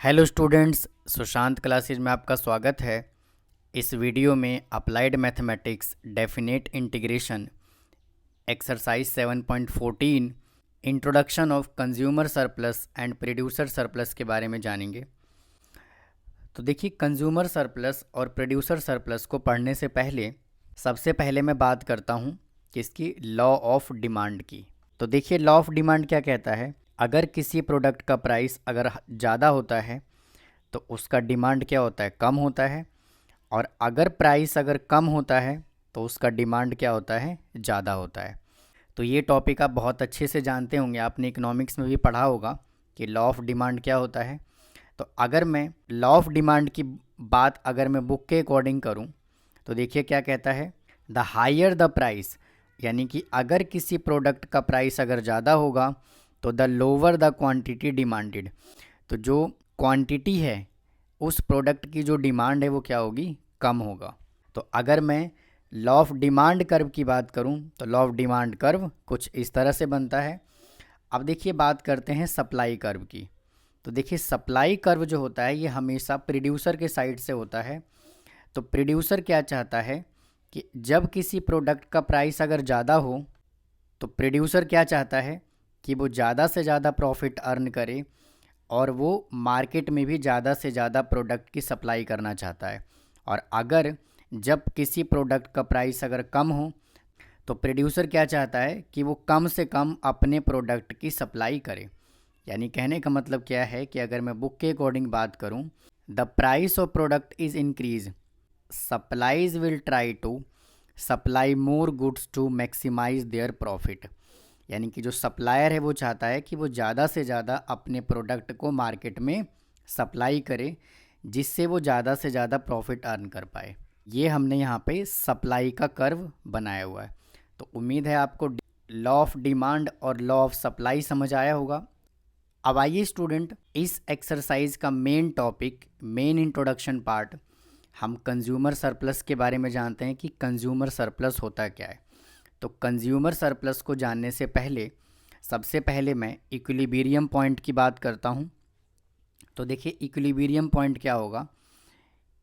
Hello students, Sushant classes में आपका स्वागत है। इस वीडियो में applied mathematics definite integration exercise 7.14 introduction of consumer surplus and producer surplus के बारे में जानेंगे। तो देखिए, कंज्यूमर सरप्लस और प्रोड्यूसर सरप्लस को पढ़ने से पहले सबसे पहले मैं बात करता हूँ किसकी, लॉ ऑफ डिमांड की। तो देखिए, लॉ ऑफ डिमांड क्या कहता है, अगर किसी प्रोडक्ट का प्राइस अगर ज़्यादा होता है तो उसका डिमांड क्या होता है, कम होता है। और अगर प्राइस अगर कम होता है तो उसका डिमांड क्या होता है, ज़्यादा होता है। तो ये टॉपिक आप बहुत अच्छे से जानते होंगे, आपने इकोनॉमिक्स में भी पढ़ा होगा कि लॉ ऑफ डिमांड क्या होता है। तो अगर मैं लॉ ऑफ डिमांड की बात अगर मैं बुक के अकॉर्डिंग करूं तो देखिए क्या कहता है, द हायर द प्राइस, यानी कि अगर किसी प्रोडक्ट का प्राइस अगर ज़्यादा होगा तो the lower the quantity demanded, तो जो क्वांटिटी है उस प्रोडक्ट की जो डिमांड है वो क्या होगी, कम होगा। तो अगर मैं लॉ ऑफ डिमांड कर्व की बात करूं तो लॉ ऑफ डिमांड कर्व कुछ इस तरह से बनता है। अब देखिए बात करते हैं सप्लाई कर्व की। तो देखिए, सप्लाई कर्व जो होता है ये हमेशा प्रोड्यूसर के साइड से होता है। तो प्रोड्यूसर क्या चाहता है कि जब किसी प्रोडक्ट का प्राइस अगर ज़्यादा हो तो प्रोड्यूसर क्या चाहता है कि वो ज़्यादा से ज़्यादा प्रॉफिट अर्न करे और वो मार्केट में भी ज़्यादा से ज़्यादा प्रोडक्ट की सप्लाई करना चाहता है। और अगर जब किसी प्रोडक्ट का प्राइस अगर कम हो तो प्रोड्यूसर क्या चाहता है कि वो कम से कम अपने प्रोडक्ट की सप्लाई करे। यानी कहने का मतलब क्या है कि अगर मैं बुक के अकॉर्डिंग बात करूं, the price of product is increase, supplies will try to supply more goods to maximise their profit. यानी कि जो सप्लायर है वो चाहता है कि वो ज़्यादा से ज़्यादा अपने प्रोडक्ट को मार्केट में सप्लाई करे जिससे वो ज़्यादा से ज़्यादा प्रॉफिट अर्न कर पाए। ये हमने यहाँ पे सप्लाई का कर्व बनाया हुआ है। तो उम्मीद है आपको लॉ ऑफ डिमांड और लॉ ऑफ सप्लाई समझ आया होगा। अब आइए स्टूडेंट, इस एक्सरसाइज का main topic, main introduction part, हम कंज्यूमर सरप्लस के बारे में जानते हैं कि कंज्यूमर सरप्लस होता क्या है। तो कंज्यूमर सरप्लस को जानने से पहले सबसे पहले मैं इक्विलिब्रियम पॉइंट की बात करता हूँ। तो देखिए, इक्विलिब्रियम पॉइंट क्या होगा,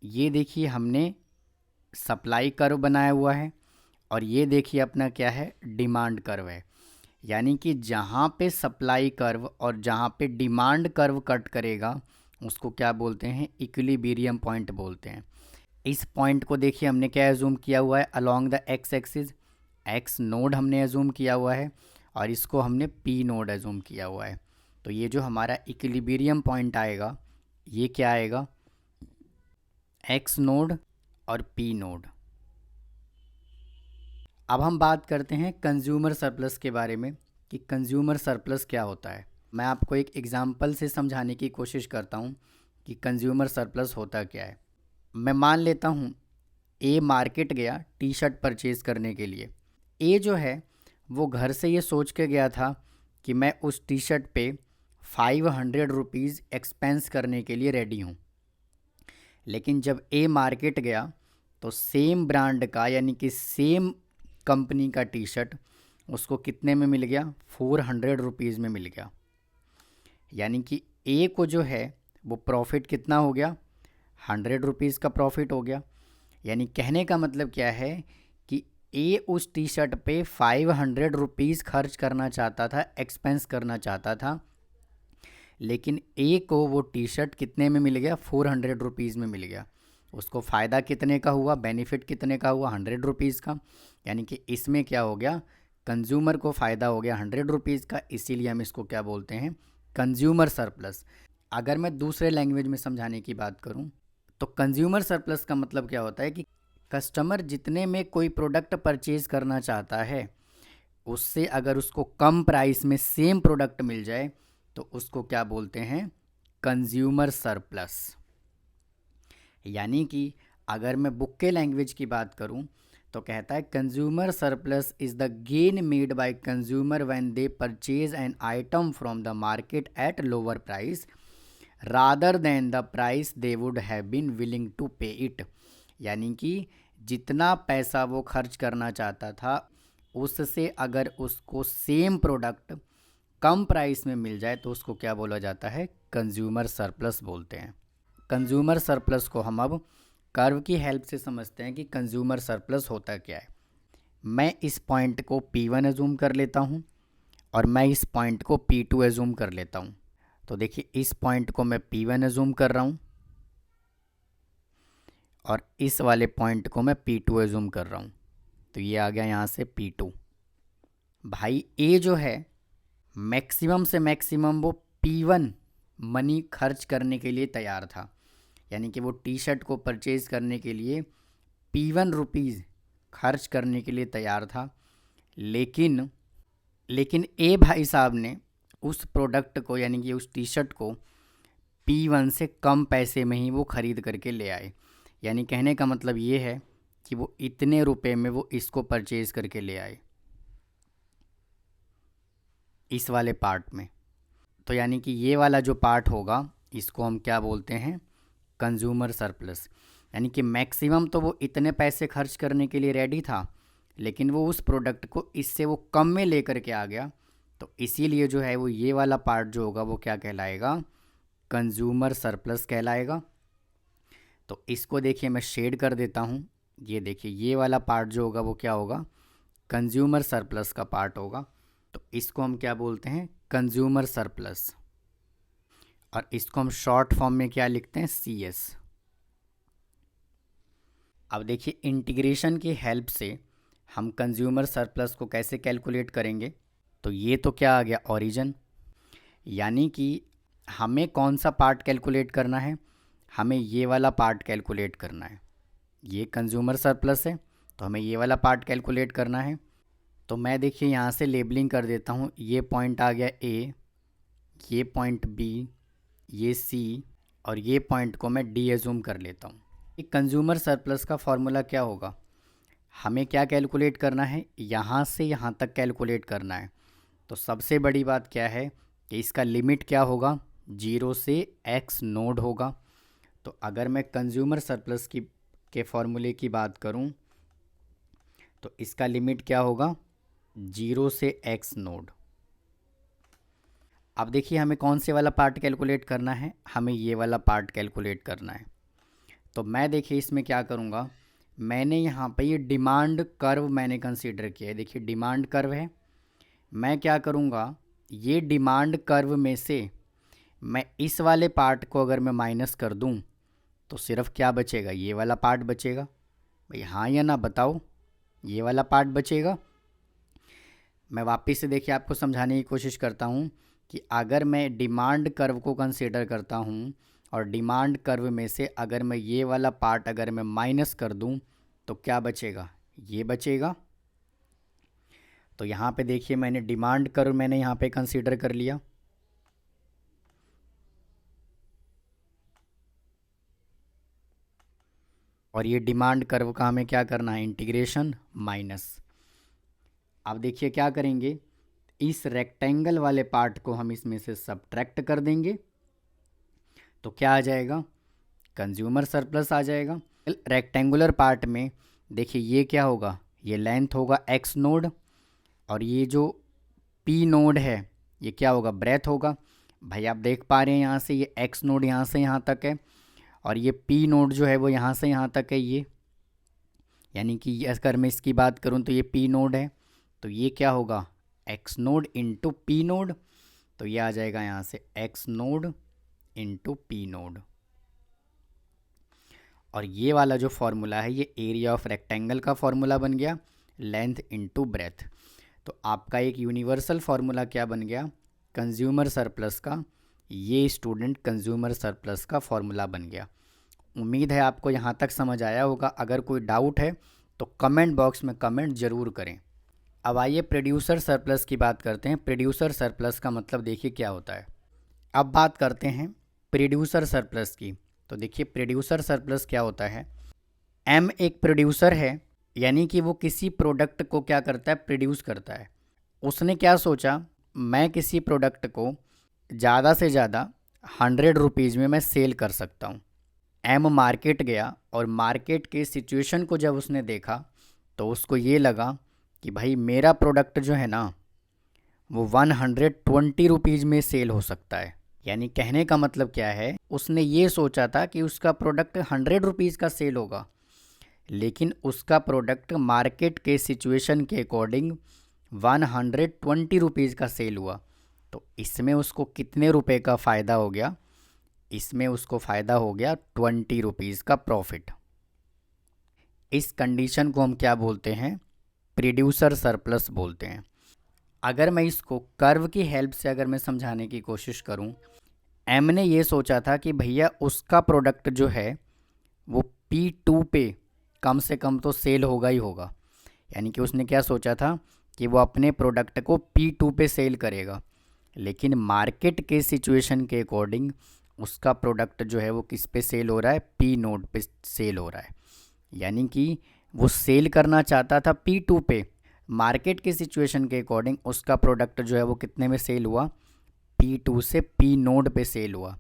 ये देखिए हमने सप्लाई कर्व बनाया हुआ है और ये देखिए अपना क्या है, डिमांड कर्व है। यानी कि जहाँ पे सप्लाई कर्व और जहाँ पे डिमांड कर्व कट करेगा उसको क्या बोलते हैं, इक्विलिब्रियम पॉइंट बोलते हैं। इस पॉइंट को देखिए हमने क्या एज्यूम किया हुआ है, along the x axis, x naught हमने एज्यूम किया हुआ है और इसको हमने पी नोड एज्यूम किया हुआ है। तो ये जो हमारा इक्विलिब्रियम पॉइंट आएगा ये क्या आएगा, एक्स नोड और पी नोड। अब हम बात करते हैं कंज्यूमर सरप्लस के बारे में कि कंज्यूमर सरप्लस क्या होता है। मैं आपको एक एग्जांपल से समझाने की कोशिश करता हूँ कि कंज्यूमर सरप्लस होता क्या है। मैं मान लेता हूँ ए मार्केट गया टी शर्ट परचेज़ करने के लिए। ए जो है वो घर से ये सोच के गया था कि मैं उस टी शर्ट पे 500 रुपीज़ एक्सपेंस करने के लिए रेडी हूँ। लेकिन जब ए मार्केट गया तो सेम ब्रांड का यानी कि सेम कंपनी का टी शर्ट उसको कितने में मिल गया, 400 रुपीज़ में मिल गया। यानी कि ए को जो है वो प्रॉफिट कितना हो गया, 100 रुपीज़ का प्रॉफिट हो गया। यानी कहने का मतलब क्या है कि ए उस टी शर्ट पे 500 रुपीज़ खर्च करना चाहता था, एक्सपेंस करना चाहता था, लेकिन ए को वो टी शर्ट कितने में मिल गया, 400 रुपीज़ में मिल गया। उसको फ़ायदा कितने का हुआ, बेनिफिट कितने का हुआ, 100 रुपीज़ का। यानी कि इसमें क्या हो गया, कंज्यूमर को फ़ायदा हो गया 100 रुपीज़ का, इसीलिए हम इसको क्या बोलते हैं, कंज्यूमर सरप्लस। अगर मैं दूसरे लैंग्वेज में समझाने की बात करूं तो कंज्यूमर सरप्लस का मतलब क्या होता है कि कस्टमर जितने में कोई प्रोडक्ट परचेज़ करना चाहता है उससे अगर उसको कम प्राइस में सेम प्रोडक्ट मिल जाए तो उसको क्या बोलते हैं, कंज्यूमर सरप्लस। यानी कि अगर मैं बुक के लैंग्वेज की बात करूं तो कहता है consumer surplus is the gain made by consumer when they purchase an item from the market at lower price rather than the price they would have been willing to pay it. यानी कि जितना पैसा वो खर्च करना चाहता था उससे अगर उसको सेम प्रोडक्ट कम प्राइस में मिल जाए तो उसको क्या बोला जाता है, कंज्यूमर सरप्लस बोलते हैं। कंज्यूमर सरप्लस को हम अब कर्व की हेल्प से समझते हैं कि कंज्यूमर सरप्लस होता क्या है। मैं इस पॉइंट को P1 एज्यूम कर लेता हूँ और मैं इस पॉइंट को P2 एज्यूम कर लेता हूँ। तो देखिए इस पॉइंट को मैं P1 एज्यूम कर रहा हूँ और इस वाले पॉइंट को मैं P2 एज्यूम कर रहा हूँ। तो ये आ गया यहाँ से P2। भाई ए जो है मैक्सिमम से मैक्सिमम वो P1 मनी खर्च करने के लिए तैयार था, यानी कि वो टी शर्ट को परचेज़ करने के लिए P1 रुपीज़ खर्च करने के लिए तैयार था। लेकिन ए भाई साहब ने उस प्रोडक्ट को यानी कि उस टी शर्ट को P1 से कम पैसे में ही वो ख़रीद करके ले आए। यानी कहने का मतलब ये है कि वो इतने रुपए में वो इसको परचेज़ करके ले आए इस वाले पार्ट में। तो यानी कि ये वाला जो पार्ट होगा इसको हम क्या बोलते हैं, कंज्यूमर सरप्लस। यानी कि मैक्सिमम तो वो इतने पैसे खर्च करने के लिए रेडी था, लेकिन वो उस प्रोडक्ट को इससे वो कम में लेकर के आ गया। तो इसीलिए जो है वो ये वाला पार्ट जो होगा वो क्या कहलाएगा, कंज्यूमर सरप्लस कहलाएगा। तो इसको देखिए मैं शेड कर देता हूँ। ये देखिए ये वाला पार्ट जो होगा वो क्या होगा, कंज्यूमर सरप्लस का पार्ट होगा। तो इसको हम क्या बोलते हैं, कंज्यूमर सरप्लस। और इसको हम शॉर्ट फॉर्म में क्या लिखते हैं, CS। अब देखिए इंटीग्रेशन की हेल्प से हम कंज्यूमर सरप्लस को कैसे कैलकुलेट करेंगे। तो ये तो क्या आ गया, ओरिजिन। यानी कि हमें कौन सा पार्ट कैलकुलेट करना है, हमें ये वाला पार्ट कैलकुलेट करना है। ये कंज्यूमर सरप्लस है तो हमें ये वाला पार्ट कैलकुलेट करना है। तो मैं देखिए यहाँ से लेबलिंग कर देता हूँ। ये पॉइंट आ गया A, ये पॉइंट B, ये C और ये पॉइंट को मैं D एज्यूम कर लेता हूँ। एक कंज्यूमर सरप्लस का फॉर्मूला क्या होगा, हमें क्या कैलकुलेट करना है, यहाँ से यहाँ तक कैलकुलेट करना है। तो सबसे बड़ी बात क्या है कि इसका लिमिट क्या होगा, 0 से X नोड होगा। तो अगर मैं कंज्यूमर सरप्लस के फॉर्मूले की बात करूं तो इसका लिमिट क्या होगा, 0 से X नोड। अब देखिए हमें कौन से वाला पार्ट कैलकुलेट करना है, हमें ये वाला पार्ट कैलकुलेट करना है। तो मैं देखिए इसमें क्या करूँगा, मैंने यहाँ पे ये डिमांड कर्व मैंने कंसीडर किया है। देखिए डिमांड कर्व है, मैं क्या करूँगा, ये डिमांड कर्व में से मैं इस वाले पार्ट को अगर मैं माइनस कर दूँ तो सिर्फ क्या बचेगा, ये वाला पार्ट बचेगा। भाई हाँ या ना बताओ, ये वाला पार्ट बचेगा। मैं वापस से देखिए आपको समझाने की कोशिश करता हूँ कि अगर मैं डिमांड कर्व को कंसीडर करता हूँ और डिमांड कर्व में से अगर मैं ये वाला पार्ट अगर मैं माइनस कर दूँ तो क्या बचेगा, ये बचेगा। तो यहाँ पे देखिए मैंने डिमांड कर्व मैंने यहाँ पे कंसीडर कर लिया। और ये डिमांड कर्व का हमें क्या करना है, इंटीग्रेशन माइनस। अब देखिए क्या करेंगे, इस रेक्टेंगल वाले पार्ट को हम इसमें से सब्ट्रैक्ट कर देंगे तो क्या आ जाएगा, कंज्यूमर सरप्लस आ जाएगा। रेक्टेंगुलर पार्ट में देखिए ये क्या होगा, ये लेंथ होगा X नोड और ये जो P नोड है ये क्या होगा, ब्रेथ होगा। भाई आप देख पा रहे हैं यहाँ से ये X नोड यहाँ से यहाँ तक है और ये P नोड जो है वो यहाँ से यहाँ तक है ये, यानी कि अगर मैं इसकी बात करूँ तो ये P नोड है। तो ये क्या होगा, X node into P node. तो ये आ जाएगा यहाँ से X node into P node. और ये वाला जो फॉर्मूला है ये एरिया ऑफ रेक्टेंगल का फॉर्मूला बन गया, लेंथ इंटू ब्रेथ। तो आपका एक यूनिवर्सल फार्मूला क्या बन गया, कंज्यूमर सरप्लस का। ये स्टूडेंट कंज्यूमर सरप्लस का फॉर्मूला बन गया। उम्मीद है आपको यहाँ तक समझ आया होगा। अगर कोई डाउट है तो कमेंट बॉक्स में कमेंट ज़रूर करें। अब आइए प्रोड्यूसर सरप्लस की बात करते हैं। प्रोड्यूसर सरप्लस का मतलब देखिए क्या होता है। अब बात करते हैं प्रोड्यूसर सरप्लस की। तो देखिए प्रोड्यूसर सरप्लस क्या होता है, M एक प्रोड्यूसर है, यानी कि वो किसी प्रोडक्ट को क्या करता है, प्रोड्यूस करता है। उसने क्या सोचा, मैं किसी प्रोडक्ट को ज़्यादा से ज़्यादा 100 रुपीज़ में मैं सेल कर सकता हूँ। M मार्केट गया और मार्केट के सिचुएशन को जब उसने देखा तो उसको ये लगा कि भाई मेरा प्रोडक्ट जो है ना वो 120 रुपीज़ में सेल हो सकता है। यानी कहने का मतलब क्या है, उसने ये सोचा था कि उसका प्रोडक्ट 100 रुपीज़ का सेल होगा, लेकिन उसका प्रोडक्ट मार्केट के सिचुएशन के अकॉर्डिंग 120 रुपीज़ का सेल हुआ। तो इसमें उसको कितने रुपए का फ़ायदा हो गया? इसमें उसको फ़ायदा हो गया 20 रुपीज़ का प्रॉफिट। इस कंडीशन को हम क्या बोलते हैं? प्रोड्यूसर सरप्लस बोलते हैं। अगर मैं इसको कर्व की हेल्प से अगर मैं समझाने की कोशिश करूं, एम ने ये सोचा था कि भैया उसका प्रोडक्ट जो है वो P2 पे कम से कम तो सेल होगा ही होगा। यानी कि उसने क्या सोचा था कि वो अपने प्रोडक्ट को P2 पे सेल करेगा, लेकिन मार्केट के सिचुएशन के अकॉर्डिंग उसका प्रोडक्ट जो है वो किस पे सेल हो रहा है? P नोड पे सेल हो रहा है। यानी कि वो सेल करना चाहता था P2 पे, मार्केट के सिचुएशन के अकॉर्डिंग उसका प्रोडक्ट जो है वो कितने में सेल हुआ? P2 से P नोड पे सेल हुआ।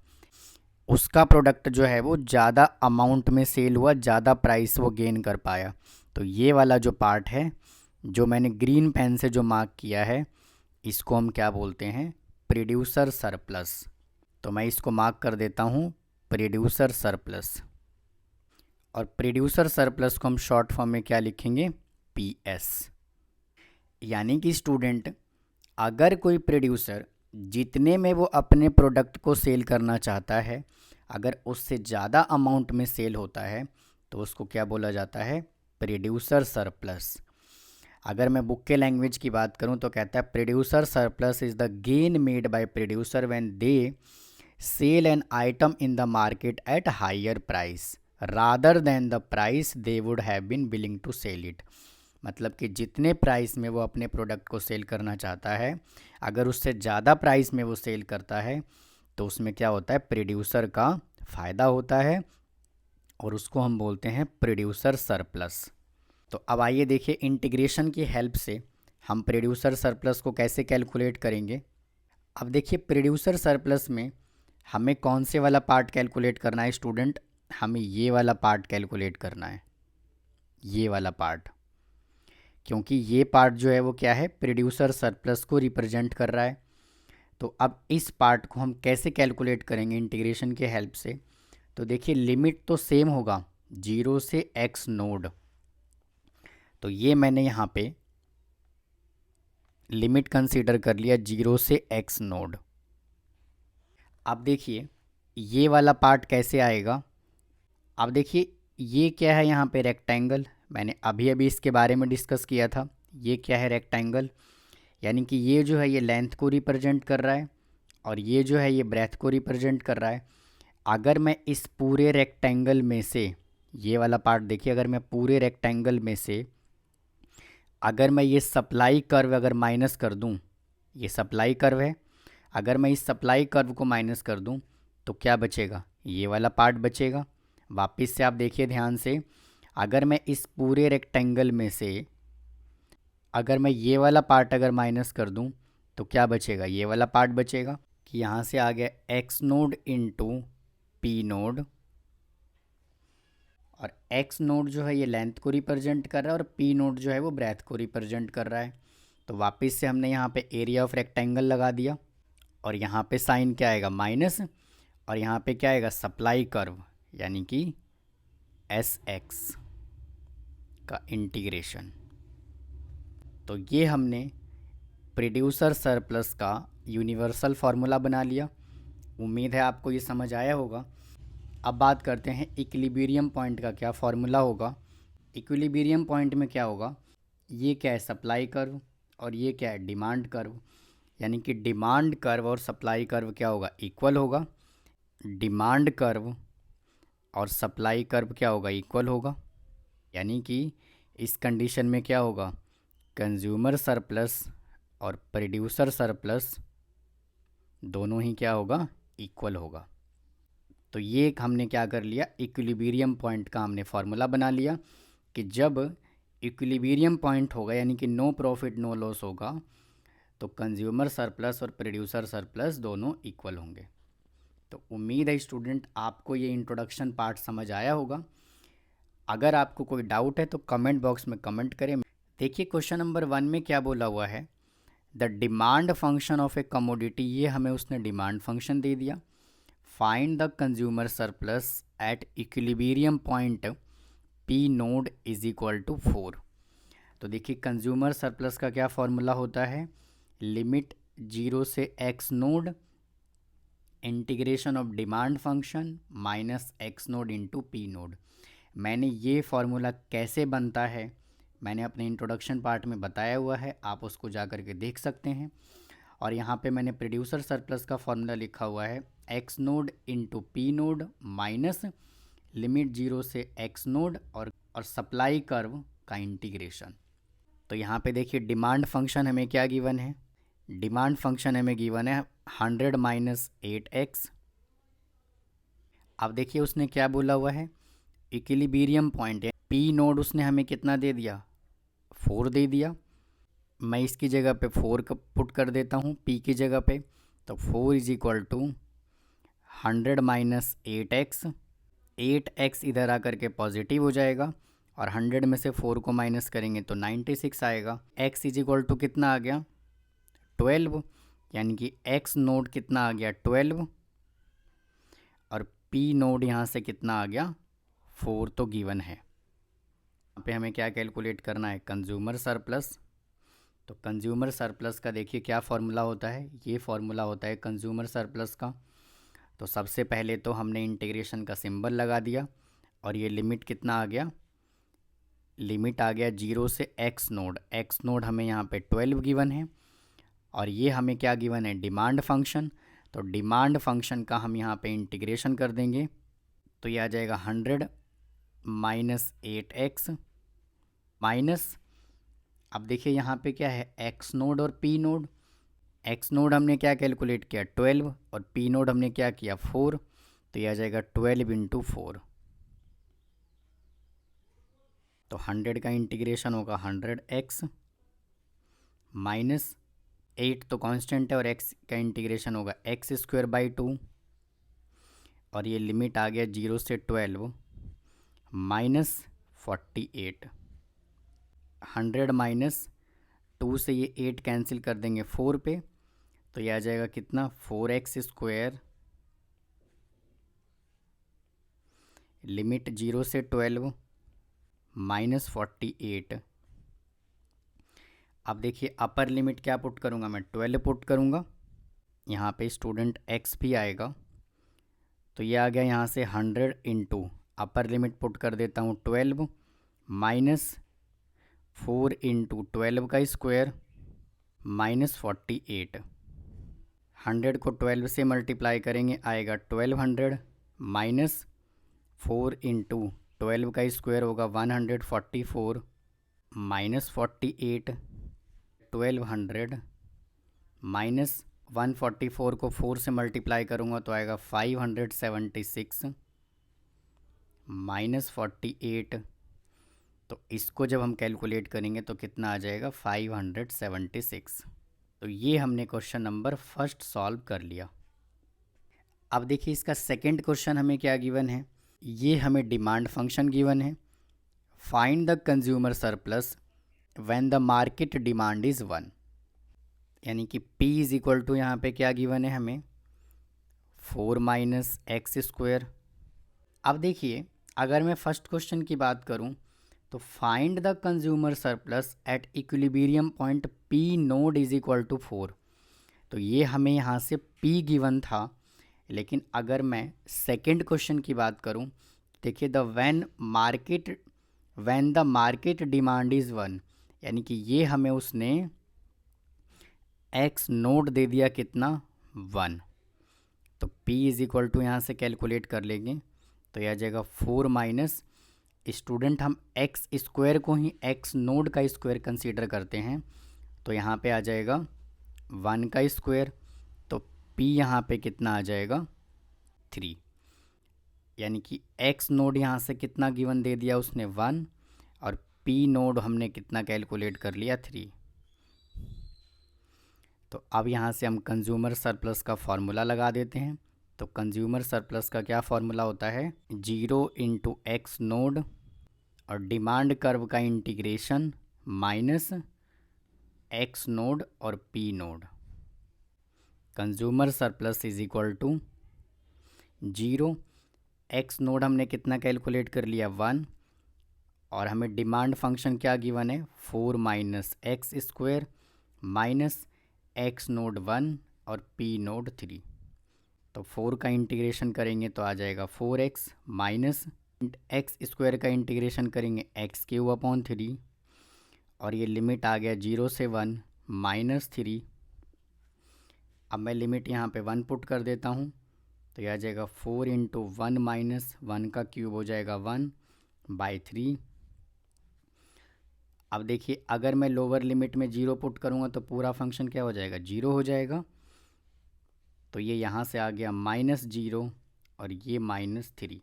उसका प्रोडक्ट जो है वो ज़्यादा अमाउंट में सेल हुआ, ज़्यादा प्राइस वो गेन कर पाया। तो ये वाला जो पार्ट है, जो मैंने ग्रीन पेन से जो मार्क किया है, इसको हम क्या बोलते हैं? Producer surplus. तो मैं इसको मार्क कर देता हूँ प्रोड्यूसर सरप्लस। और प्रोड्यूसर सरप्लस को हम शॉर्ट फॉर्म में क्या लिखेंगे? PS। यानी कि स्टूडेंट, अगर कोई प्रोड्यूसर जितने में वो अपने प्रोडक्ट को सेल करना चाहता है, अगर उससे ज़्यादा अमाउंट में सेल होता है तो उसको क्या बोला जाता है? Producer surplus. अगर मैं बुक के लैंग्वेज की बात करूं तो कहता है producer surplus is the gain made by producer when they sell an item in the market at higher price rather than the price they would have been willing to sell it. मतलब कि जितने price में वो अपने product को cell करना चाहता है, अगर उससे ज़्यादा प्राइस में वो सेल करता है तो उसमें क्या होता है? प्रोड्यूसर का फ़ायदा होता है, और उसको हम बोलते हैं प्रोड्यूसर सरप्लस। तो अब आइए देखिए इंटीग्रेशन की हेल्प से हम प्रोड्यूसर सरप्लस को कैसे कैलकुलेट करेंगे। अब देखिए प्रोड्यूसर सरप्लस में हमें कौन से वाला पार्ट कैलकुलेट करना है स्टूडेंट? हमें ये वाला पार्ट कैलकुलेट करना है, ये वाला पार्ट, क्योंकि ये पार्ट जो है वो क्या है? प्रोड्यूसर सरप्लस को रिप्रेजेंट कर रहा है। तो अब इस पार्ट को हम कैसे कैलकुलेट करेंगे इंटीग्रेशन के हेल्प से? तो देखिए लिमिट तो सेम होगा 0 से x नोड। तो ये मैंने यहाँ पे लिमिट कंसीडर कर लिया 0 से x नोड। अब देखिए ये वाला पार्ट कैसे आएगा? अब देखिए ये क्या है यहाँ पे? रेक्टेंगल। मैंने अभी अभी इसके बारे में डिस्कस किया था। ये क्या है? रेक्टेंगल। यानी कि ये जो है ये लेंथ को रिप्रेजेंट कर रहा है, और ये जो है ये ब्रेथ को रिप्रेजेंट कर रहा है। अगर मैं इस पूरे रेक्टेंगल में से, ये वाला पार्ट देखिए, अगर मैं पूरे रेक्टेंगल में से अगर मैं ये सप्लाई कर्व अगर माइनस कर दूं, ये सप्लाई कर्व है, अगर मैं इस सप्लाई कर्व को माइनस कर दूं तो क्या बचेगा? ये वाला पार्ट बचेगा। वापस से आप देखिए ध्यान से, अगर मैं इस पूरे रेक्टेंगल में से अगर मैं ये वाला पार्ट अगर माइनस कर दूं तो क्या बचेगा? ये वाला पार्ट बचेगा। कि यहाँ से आ गया x node into p node, और x नोड जो है ये लेंथ को रिप्रेजेंट कर रहा है और p नोड जो है वो ब्रेथ को रिप्रेजेंट कर रहा है। तो वापस से हमने यहाँ पे एरिया ऑफ रेक्टेंगल लगा दिया, और यहाँ पे साइन क्या आएगा? माइनस, और यहाँ पे क्या आएगा? सप्लाई कर्व, यानी कि SX का इंटीग्रेशन। तो ये हमने प्रोड्यूसर सरप्लस का यूनिवर्सल फार्मूला बना लिया। उम्मीद है आपको ये समझ आया होगा। अब बात करते हैं इक्विलिब्रियम पॉइंट का क्या फार्मूला होगा। इक्विलिब्रियम पॉइंट में क्या होगा? ये क्या है? सप्लाई कर्व, और ये क्या है? Demand curve. यानी कि डिमांड कर्व और सप्लाई कर्व क्या होगा? इक्वल होगा। डिमांड कर्व और सप्लाई कर्व क्या होगा? इक्वल होगा। यानी कि इस कंडीशन में क्या होगा? कंज्यूमर सरप्लस और प्रोड्यूसर सरप्लस दोनों ही क्या होगा? इक्वल होगा। तो ये हमने क्या कर लिया? इक्विलिब्रियम पॉइंट का हमने फार्मूला बना लिया कि जब इक्विलिब्रियम पॉइंट होगा, यानी कि नो प्रॉफिट नो लॉस होगा, तो कंज्यूमर सरप्लस और प्रोड्यूसर सरप्लस दोनों इक्वल होंगे। तो उम्मीद है स्टूडेंट आपको ये इंट्रोडक्शन पार्ट समझ आया होगा। अगर आपको कोई डाउट है तो कमेंट बॉक्स में कमेंट करें। देखिए क्वेश्चन नंबर 1 में क्या बोला हुआ है? The demand function of a commodity, ये हमें उसने डिमांड फंक्शन दे दिया। Find the consumer surplus at equilibrium point P naught is equal to 4। तो देखिए कंज्यूमर सरप्लस का क्या फॉर्मूला होता है, लिमिट 0 से x node integration of demand function minus x node into p node. मैंने ये फार्मूला कैसे बनता है मैंने अपने इंट्रोडक्शन पार्ट में बताया हुआ है, आप उसको जा कर के देख सकते हैं। और यहाँ पे मैंने प्रोड्यूसर सरप्लस का फॉर्मूला लिखा हुआ है x node into p node minus limit 0 से x नोड और सप्लाई कर्व का इंटीग्रेशन। तो यहाँ पे देखिए डिमांड फंक्शन हमें क्या गिवन है, डिमांड फंक्शन हमें गिवन है 100 माइनस 8x। अब देखिए उसने क्या बोला हुआ है, इक्विलिब्रियम पॉइंट है, पी नोड उसने हमें कितना दे दिया, 4 दे दिया। मैं इसकी जगह पे 4 का पुट कर देता हूँ पी की जगह पे, तो 4 is equal to 100 minus 8x। 8x इधर आकर के पॉजिटिव हो जाएगा और 100 में से 4 को माइनस करेंगे तो 96 आएगा। x इज इक्वल टू कितना आ गया, 12, यानी कि x नोड कितना आ गया 12 और p नोड यहाँ से कितना आ गया 4 तो गिवन है। यहाँ पे हमें क्या कैलकुलेट करना है, कंज्यूमर सरप्लस। तो कंज्यूमर सरप्लस का देखिए क्या फार्मूला होता है, ये फार्मूला होता है कंज्यूमर सरप्लस का। तो सबसे पहले तो हमने इंटीग्रेशन का सिंबल लगा दिया और ये लिमिट कितना आ गया, लिमिट आ गया 0 से x नोड। x नोड हमें यहाँ पे 12 गिवन है और ये हमें क्या गिवन है, डिमांड फंक्शन। तो डिमांड फंक्शन का हम यहाँ पे इंटीग्रेशन कर देंगे तो ये आ जाएगा 100 माइनस 8x माइनस, अब देखिए यहाँ पे क्या है x नोड और p नोड। x नोड हमने क्या कैलकुलेट किया 12 और p नोड हमने क्या किया 4, तो ये आ जाएगा 12 इंटू 4। तो 100 का इंटीग्रेशन होगा 100x माइनस 8 तो कांस्टेंट है और x का इंटीग्रेशन होगा x स्क्वायर बाई 2 और ये लिमिट आ गया 0 से 12 माइनस 48। 100 माइनस 2 से ये 8 कैंसिल कर देंगे 4 पे, तो ये आ जाएगा कितना 4x स्क्वायर लिमिट 0 से 12 माइनस 48। अब देखिए अपर लिमिट क्या पुट करूँगा मैं, 12 पुट करूँगा, यहाँ पे स्टूडेंट x भी आएगा। तो ये आ गया यहाँ से 100 इंटू अपर लिमिट पुट कर देता हूँ 12 माइनस 4 इंटू 12 का स्क्वायर माइनस 48। 100 को 12 से मल्टीप्लाई करेंगे आएगा 1200 माइनस 4 इंटू 12 का स्क्वायर होगा 144 माइनस 48। 1200 माइनस 144 को 4 से मल्टीप्लाई करूँगा तो आएगा 576 माइनस 48। तो इसको जब हम कैलकुलेट करेंगे तो कितना आ जाएगा 576। तो ये हमने क्वेश्चन नंबर फर्स्ट सॉल्व कर लिया। अब देखिए इसका सेकंड क्वेश्चन हमें क्या गिवन है, ये हमें डिमांड फंक्शन गिवन है। Find the consumer surplus when the market demand is 1, यानी कि P इज इक्वल टू यहाँ पे क्या गिवन है हमें 4 माइनस एक्स स्क्वायर। अब देखिए अगर मैं फर्स्ट क्वेश्चन की बात करूँ तो find the consumer surplus at equilibrium point P naught is equal to 4, तो ये हमें यहाँ से P गिवन था। लेकिन अगर मैं सेकंड क्वेश्चन की बात करूँ, देखिए when the market demand is 1, यानी कि ये हमें उसने x नोड दे दिया कितना 1, तो P इज इक्वल टू यहाँ से कैलकुलेट कर लेंगे तो यह आ जाएगा 4 माइनस स्टूडेंट हम x स्क्वायर को ही x नोड का स्क्वायर कंसीडर करते हैं, तो यहाँ पे आ जाएगा 1 का स्क्वायर, तो P यहाँ पे कितना आ जाएगा 3, यानी कि x नोड यहाँ से कितना गिवन दे दिया उसने 1 और P नोड हमने कितना कैलकुलेट कर लिया 3। तो अब यहाँ से हम कंज्यूमर सरप्लस का फॉर्मूला लगा देते हैं। तो कंज्यूमर सरप्लस का क्या फॉर्मूला होता है, 0 इंटू एक्स नोड और डिमांड कर्व का इंटीग्रेशन माइनस एक्स नोड और P naught. Consumer surplus is equal to 0। X naught हमने कितना कैलकुलेट कर लिया 1, और हमें डिमांड फंक्शन क्या गिवन है 4 minus x square minus x node 1 और पी नोड 3। तो 4 का इंटीग्रेशन करेंगे तो आ जाएगा 4x माइनस एक्स स्क्वायर का इंटीग्रेशन करेंगे एक्स क्यूब अपॉन 3, और ये लिमिट आ गया 0 से 1 माइनस 3। अब मैं लिमिट यहाँ पे 1 पुट कर देता हूँ, तो यह आ जाएगा 4 इंटू 1 माइनस 1 का क्यूब हो जाएगा 1/3। अब देखिए अगर मैं लोअर लिमिट में 0 पुट करूँगा तो पूरा फंक्शन क्या हो जाएगा 0 हो जाएगा। तो ये यहाँ से आ गया -0 और ये -3।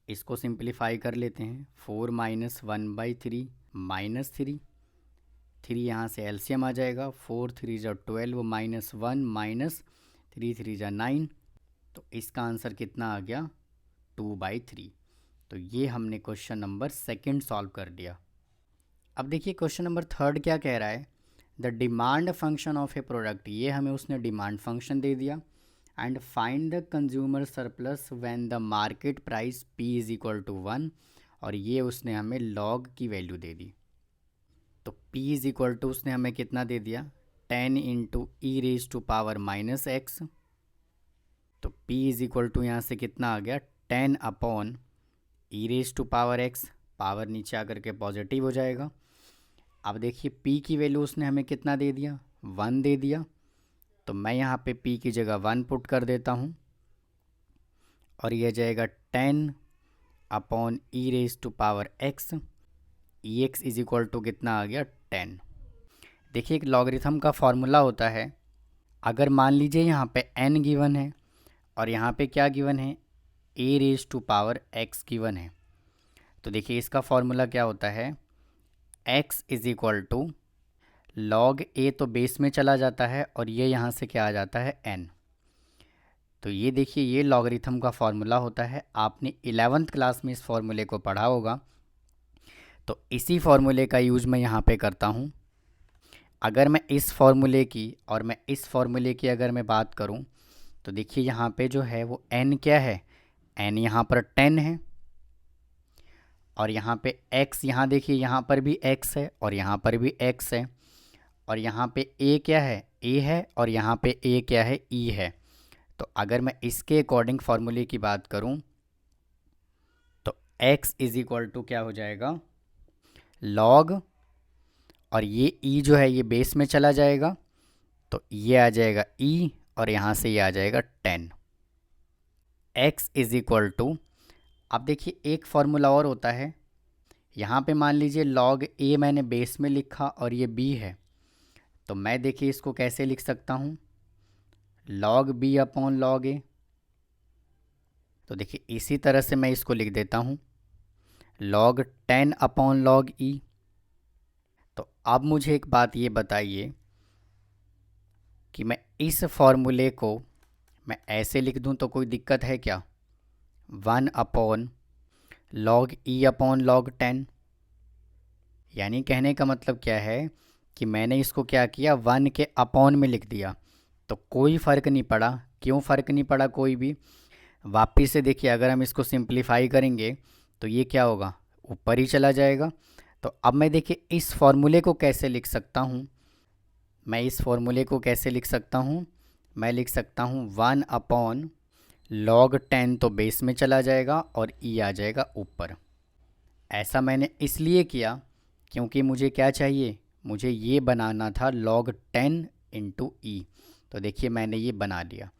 इसको सिंप्लीफाई कर लेते हैं, 4 माइनस 1/3 -3। 3 यहाँ से एलसीएम आ जाएगा, 4 3 जा 12 माइनस 1 माइनस 3 3 जा 9। तो इसका आंसर कितना आ गया 2/3। तो ये हमने क्वेश्चन नंबर 2 सॉल्व कर दिया। अब देखिए क्वेश्चन नंबर 3 क्या कह रहा है, the demand function of a product, ये हमें उसने डिमांड फंक्शन दे दिया, and find the consumer surplus when the market price P is equal to 1, और ये उसने हमें लॉग की वैल्यू दे दी। तो p इज इक्वल टू उसने हमें कितना दे दिया 10 into E raise to power minus X. तो p इज इक्वल टू यहाँ से कितना आ गया 10 upon E raise to power X, power नीचे आकर के पॉजिटिव हो जाएगा। अब देखिए p की वैल्यू उसने हमें कितना दे दिया 1 दे दिया, तो मैं यहाँ पे p की जगह 1 पुट कर देता हूँ, और यह जाएगा 10 upon E raise to power X, E X is equal to कितना आ गया 10। देखिए एक लॉगरिथम का फॉर्मूला होता है, अगर मान लीजिए यहाँ पे n गिवन है और यहाँ पे क्या गिवन है a raise to power x given है, तो देखिए इसका फॉर्मूला क्या होता है x is equal to log a, तो बेस में चला जाता है और ये यहाँ से क्या आ जाता है n। तो ये देखिए ये लॉगरिथम का फॉर्मूला होता है, आपने 11th क्लास में इस फॉर्मूले को पढ़ा होगा। तो इसी फॉर्मूले का यूज मैं यहाँ पे करता हूँ। अगर मैं इस फॉर्मूले की और मैं इस फॉर्मूले की अगर मैं बात करूँ, तो देखिए यहाँ पे जो है वो n क्या है, n यहाँ पर 10 है, और यहाँ पे x, यहाँ देखिए यहाँ पर भी x है और यहाँ पर भी x है, और यहाँ पे a क्या है a है, और यहाँ पे a क्या है e है। तो अगर मैं इसके अकॉर्डिंग फॉर्मूले की बात करूँ तो x इज इक्वल टू क्या हो जाएगा लॉग, और ये e जो है ये बेस में चला जाएगा, तो ये आ जाएगा e, और यहाँ से ये आ जाएगा 10। x इज इक्वल टू, अब देखिए एक फॉर्मूला और होता है, यहाँ पे मान लीजिए लॉग a मैंने बेस में लिखा और ये b है, तो मैं देखिए इसको कैसे लिख सकता हूँ log b upon log a। तो देखिए इसी तरह से मैं इसको लिख देता हूँ लॉग 10 अपॉन लॉग e। तो अब मुझे एक बात ये बताइए कि मैं इस फॉर्मूले को मैं ऐसे लिख दूँ तो कोई दिक्कत है क्या 1 upon log e upon log 10, यानी कहने का मतलब क्या है कि मैंने इसको क्या किया 1 के अपॉन में लिख दिया, तो कोई फ़र्क नहीं पड़ा। क्यों फ़र्क नहीं पड़ा कोई भी, वापिस से देखिए अगर हम इसको सिंप्लीफाई करेंगे तो ये क्या होगा ऊपर ही चला जाएगा। तो अब मैं देखिए इस फॉर्मूले को कैसे लिख सकता हूँ, मैं इस फॉर्मूले को कैसे लिख सकता हूँ, मैं लिख सकता हूँ 1 अपॉन लॉग 10, तो बेस में चला जाएगा और e आ जाएगा ऊपर। ऐसा मैंने इसलिए किया क्योंकि मुझे क्या चाहिए, मुझे ये बनाना था log 10 इंटू ई। तो देखिए मैंने ये बना लिया।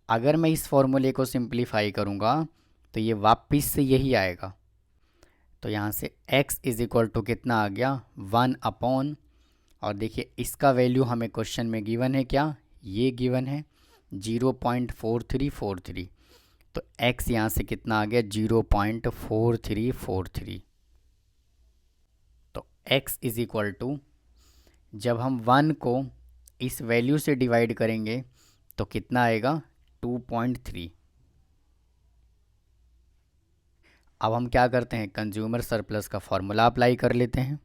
अगर मैं इस फॉर्मूले को सिंप्लीफाई करूँगा तो ये वापस से यही आएगा। तो यहाँ से x इज़ इक्वल टू कितना आ गया 1 अपॉन, और देखिए इसका वैल्यू हमें क्वेश्चन में गिवन है, क्या ये गिवन है 0.4343। तो x यहाँ से कितना आ गया 0.4343। तो x इज़ इक्वल टू, जब हम 1 को इस वैल्यू से डिवाइड करेंगे तो कितना आएगा 2.3। अब हम क्या करते हैं कंज्यूमर सरप्लस का फॉर्मूला अप्लाई कर लेते हैं।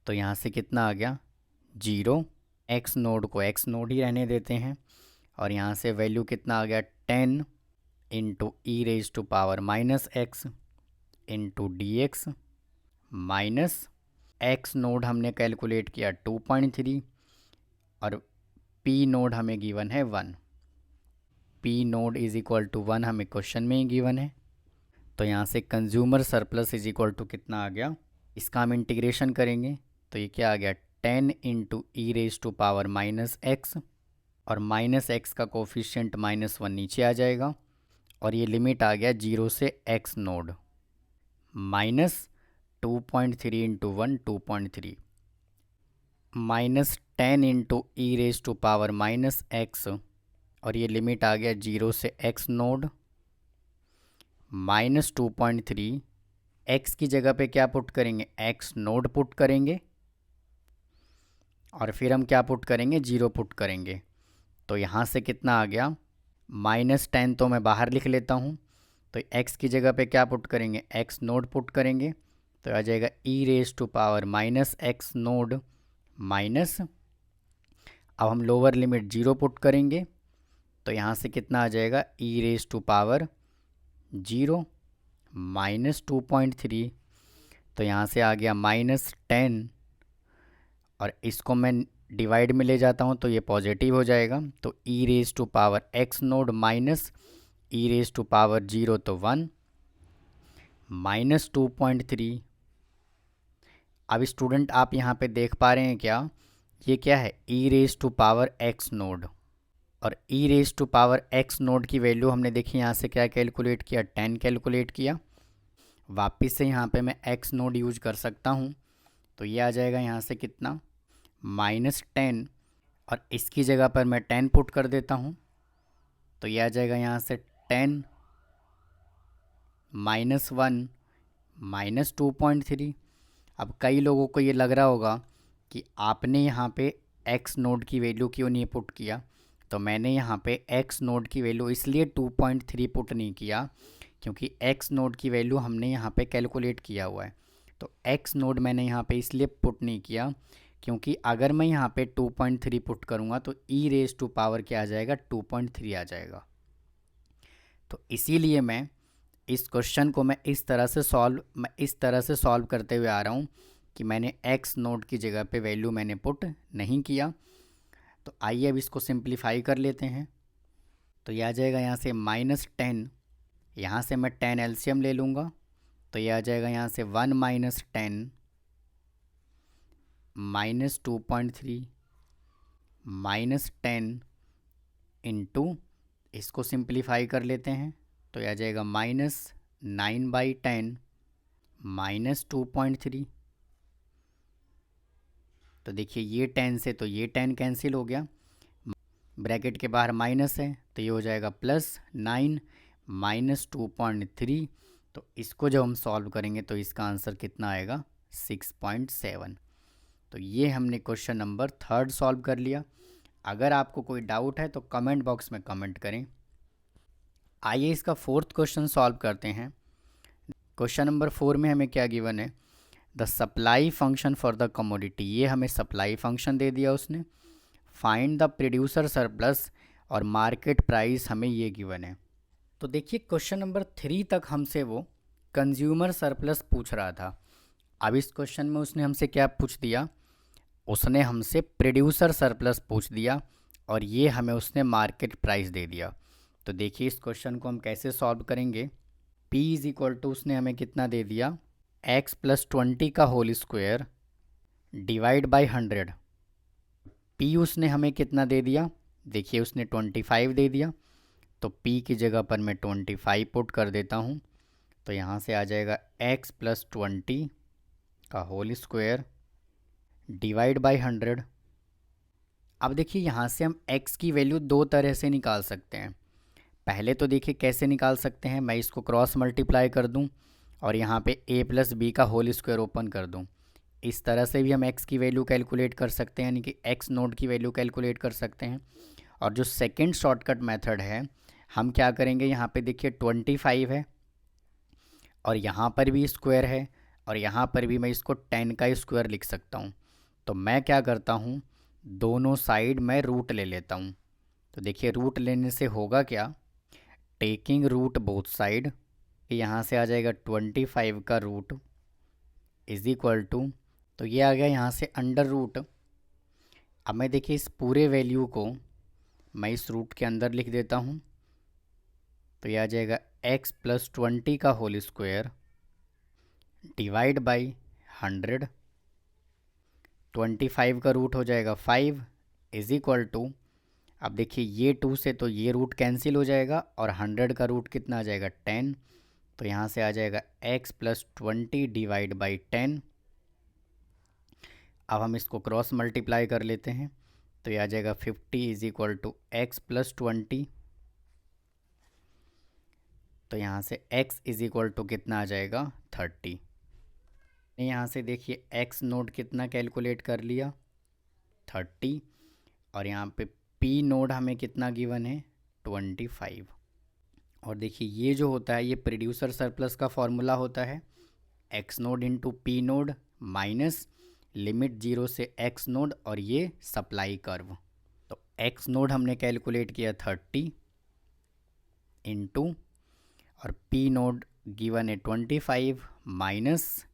तो यहाँ से कितना आ गया 0, एक्स नोड को एक्स नोड ही रहने देते हैं, और यहाँ से वैल्यू कितना आ गया 10 into E raise to power minus X into D X minus x naught हमने कैलकुलेट किया 2.3 और पी नोड हमें गिवन है 1। P naught is equal to 1 हमें क्वेश्चन में ही गिवन है। तो यहाँ से consumer surplus is equal to कितना आ गया, इसका हम इंटीग्रेशन करेंगे तो ये क्या आ गया 10 into E raise to power minus X, और माइनस एक्स का कोफिशिएंट -1 नीचे आ जाएगा, और ये लिमिट आ गया 0 से X naught minus 2.3 into 1 2.3 minus 10 into E raise to power minus X, और ये लिमिट आ गया 0 से एक्स नोड माइनस 2.3। एक्स की जगह पे क्या पुट करेंगे, एक्स नोड पुट करेंगे, और फिर हम क्या पुट करेंगे 0 पुट करेंगे। तो यहाँ से कितना आ गया -10, तो मैं बाहर लिख लेता हूँ। तो x की जगह पे क्या पुट करेंगे, x नोड पुट करेंगे, तो आ जाएगा e raise to power minus x naught minus, अब हम लोअर लिमिट 0 पुट करेंगे, तो यहाँ से कितना आ जाएगा e raise to power 0 minus 2.3, तो यहाँ से आ गया -10, और इसको मैं डिवाइड में ले जाता हूँ तो ये पॉजिटिव हो जाएगा। तो e raise to power x naught minus e raise to power 0 तो 1 माइनस 2.3। अब स्टूडेंट आप यहाँ पे देख पा रहे हैं क्या, ये क्या है e raise to power x naught, और e raise to power x naught की वैल्यू हमने देखी यहाँ से क्या कैलकुलेट किया 10 कैलकुलेट किया। वापस से यहाँ पे मैं एक्स नोड यूज कर सकता हूँ, तो ये आ जाएगा यहाँ से कितना -10, और इसकी जगह पर मैं 10 पुट कर देता हूँ, तो ये आ जाएगा यहाँ से 10 -1 माइनस 2.3। अब कई लोगों को ये लग रहा होगा कि आपने यहाँ पे x नोड की वैल्यू क्यों नहीं पुट किया, तो मैंने यहाँ पे x नोड की वैल्यू इसलिए 2.3 पुट नहीं किया क्योंकि x नोड की वैल्यू हमने यहाँ पे कैलकुलेट किया हुआ है। तो x नोड मैंने यहाँ पे इसलिए पुट नहीं किया क्योंकि अगर मैं यहाँ पे 2.3 पुट करूँगा तो ई रेज टू पावर क्या आ जाएगा 2.3 आ जाएगा। तो इसीलिए मैं इस क्वेश्चन को मैं इस तरह से सॉल्व करते हुए आ रहा हूँ कि मैंने x नोड की जगह पे वैल्यू मैंने पुट नहीं किया। तो आइए अब इसको सिंप्लीफाई कर लेते हैं। तो यह आ जाएगा यहाँ से -10, यहाँ से मैं 10 एलसीएम ले लूँगा, तो यह आ जाएगा यहाँ से 1 - 10 -2.3 -10 इंटू, इसको सिंप्लीफाई कर लेते हैं, तो यह आ जाएगा -9/10 -2.3। तो देखिए ये 10 से तो ये 10 कैंसिल हो गया, ब्रैकेट के बाहर माइनस है तो ये हो जाएगा +9 -2.3। तो इसको जब हम सॉल्व करेंगे तो इसका आंसर कितना आएगा 6.7। तो ये हमने क्वेश्चन नंबर 3 सॉल्व कर लिया। अगर आपको कोई डाउट है तो कमेंट बॉक्स में कमेंट करें। आइए इसका 4th क्वेश्चन सॉल्व करते हैं। क्वेश्चन नंबर 4 में हमें क्या गिवन है, the supply function for the commodity, ये हमें सप्लाई फंक्शन दे दिया उसने। फाइंड द प्रोड्यूसर सरप्लस और मार्केट प्राइस हमें ये गिवन है। तो देखिए क्वेश्चन नंबर 3 तक हमसे वो कंज्यूमर सरप्लस पूछ रहा था। अब इस क्वेश्चन में उसने हमसे क्या पूछ दिया, उसने हमसे प्रोड्यूसर सरप्लस पूछ दिया और ये हमें उसने मार्केट प्राइस दे दिया। तो देखिए इस क्वेश्चन को हम कैसे सॉल्व करेंगे। P इज इक्वल टू उसने हमें कितना दे दिया x + 20 का whole square divide by 100। P उसने हमें कितना दे दिया, देखिए उसने 25 दे दिया, तो P की जगह पर मैं 25 पुट कर देता हूँ, तो यहाँ से आ जाएगा x + 20 का होल स्क्वायर डिवाइड बाई 100। अब देखिए यहाँ से हम x की वैल्यू 2 तरह से निकाल सकते हैं। पहले तो देखिए कैसे निकाल सकते हैं, मैं इसको क्रॉस मल्टीप्लाई कर दूं और यहाँ पे a + b का होल स्क्वायर ओपन कर दूं। इस तरह से भी हम x की वैल्यू कैलकुलेट कर सकते हैं, यानी कि x नोड की वैल्यू कैलकुलेट कर सकते हैं। और जो सेकंड शॉर्टकट मेथड है, हम क्या करेंगे, यहाँ पे देखिए 25 है और यहाँ पर भी स्क्वायर है और यहाँ पर भी मैं इसको 10 का स्क्वायर लिख सकता हूँ। तो मैं क्या करता हूँ, दोनों साइड मैं रूट ले लेता हूँ। तो देखिए रूट लेने से होगा क्या, टेकिंग रूट बोथ साइड, यहाँ से आ जाएगा 25 का रूट इज इक्वल टू, तो ये आ गया यहाँ से अंडर रूट। अब मैं देखिए इस पूरे वैल्यू को मैं इस रूट के अंदर लिख देता हूँ। तो ये आ जाएगा x प्लस 20 का होल स्क्वायर डिवाइड बाई 100। 25 का रूट हो जाएगा 5 इज इक्वल टू, अब देखिए ये 2 से तो ये रूट कैंसिल हो जाएगा और 100 का रूट कितना आ जाएगा 10। तो यहाँ से आ जाएगा x प्लस 20 डिवाइड बाई 10। अब हम इसको क्रॉस मल्टीप्लाई कर लेते हैं। तो ये आ जाएगा 50 is equal to X plus 20। तो यहाँ से x इज इक्वल टू कितना आ जाएगा 30। यहाँ से देखिए x नोड कितना कैलकुलेट कर लिया 30, और यहाँ पे p नोड हमें कितना गिवन है 25। और देखिए ये जो होता है ये प्रोड्यूसर सरप्लस का फॉर्मूला होता है, x node into p node minus limit 0 से x नोड और ये सप्लाई कर्व। तो x नोड हमने कैलकुलेट किया 30 इंटू, और p नोड गिवन है 25 माइनस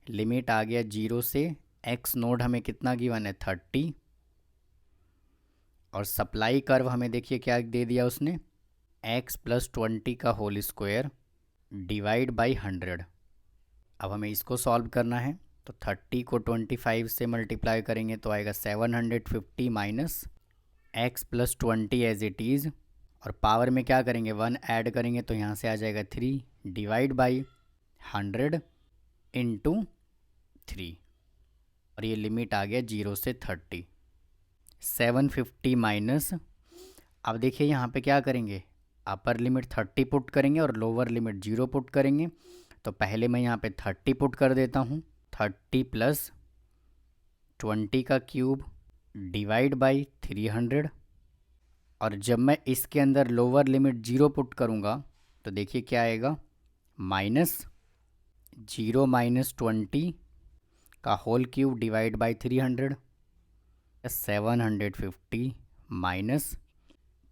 लिमिट आ गया 0 से x नोड हमें कितना गिवन है 30, और सप्लाई कर्व हमें देखिए क्या दे दिया उसने, x प्लस 20 का होल स्क्वायर डिवाइड बाई 100। अब हमें इसको सॉल्व करना है। तो 30 को 25 से मल्टीप्लाई करेंगे तो आएगा 750 minus x plus 20 as it is, और पावर में क्या करेंगे 1 ऐड करेंगे तो यहाँ से आ जाएगा 3 डिवाइड बाई 100 इंटू 3, और ये लिमिट आ गया 0 से 30। 750 माइनस, अब देखिए यहाँ पे क्या करेंगे, अपर लिमिट 30 पुट करेंगे और लोअर लिमिट 0 पुट करेंगे। तो पहले मैं यहाँ पे 30 पुट कर देता हूँ, 30 प्लस 20 का क्यूब डिवाइड बाई 300, और जब मैं इसके अंदर लोअर लिमिट 0 पुट करूँगा तो देखिए क्या आएगा, माइनस 0 माइनस 20 का whole cube divide by 300, 750 minus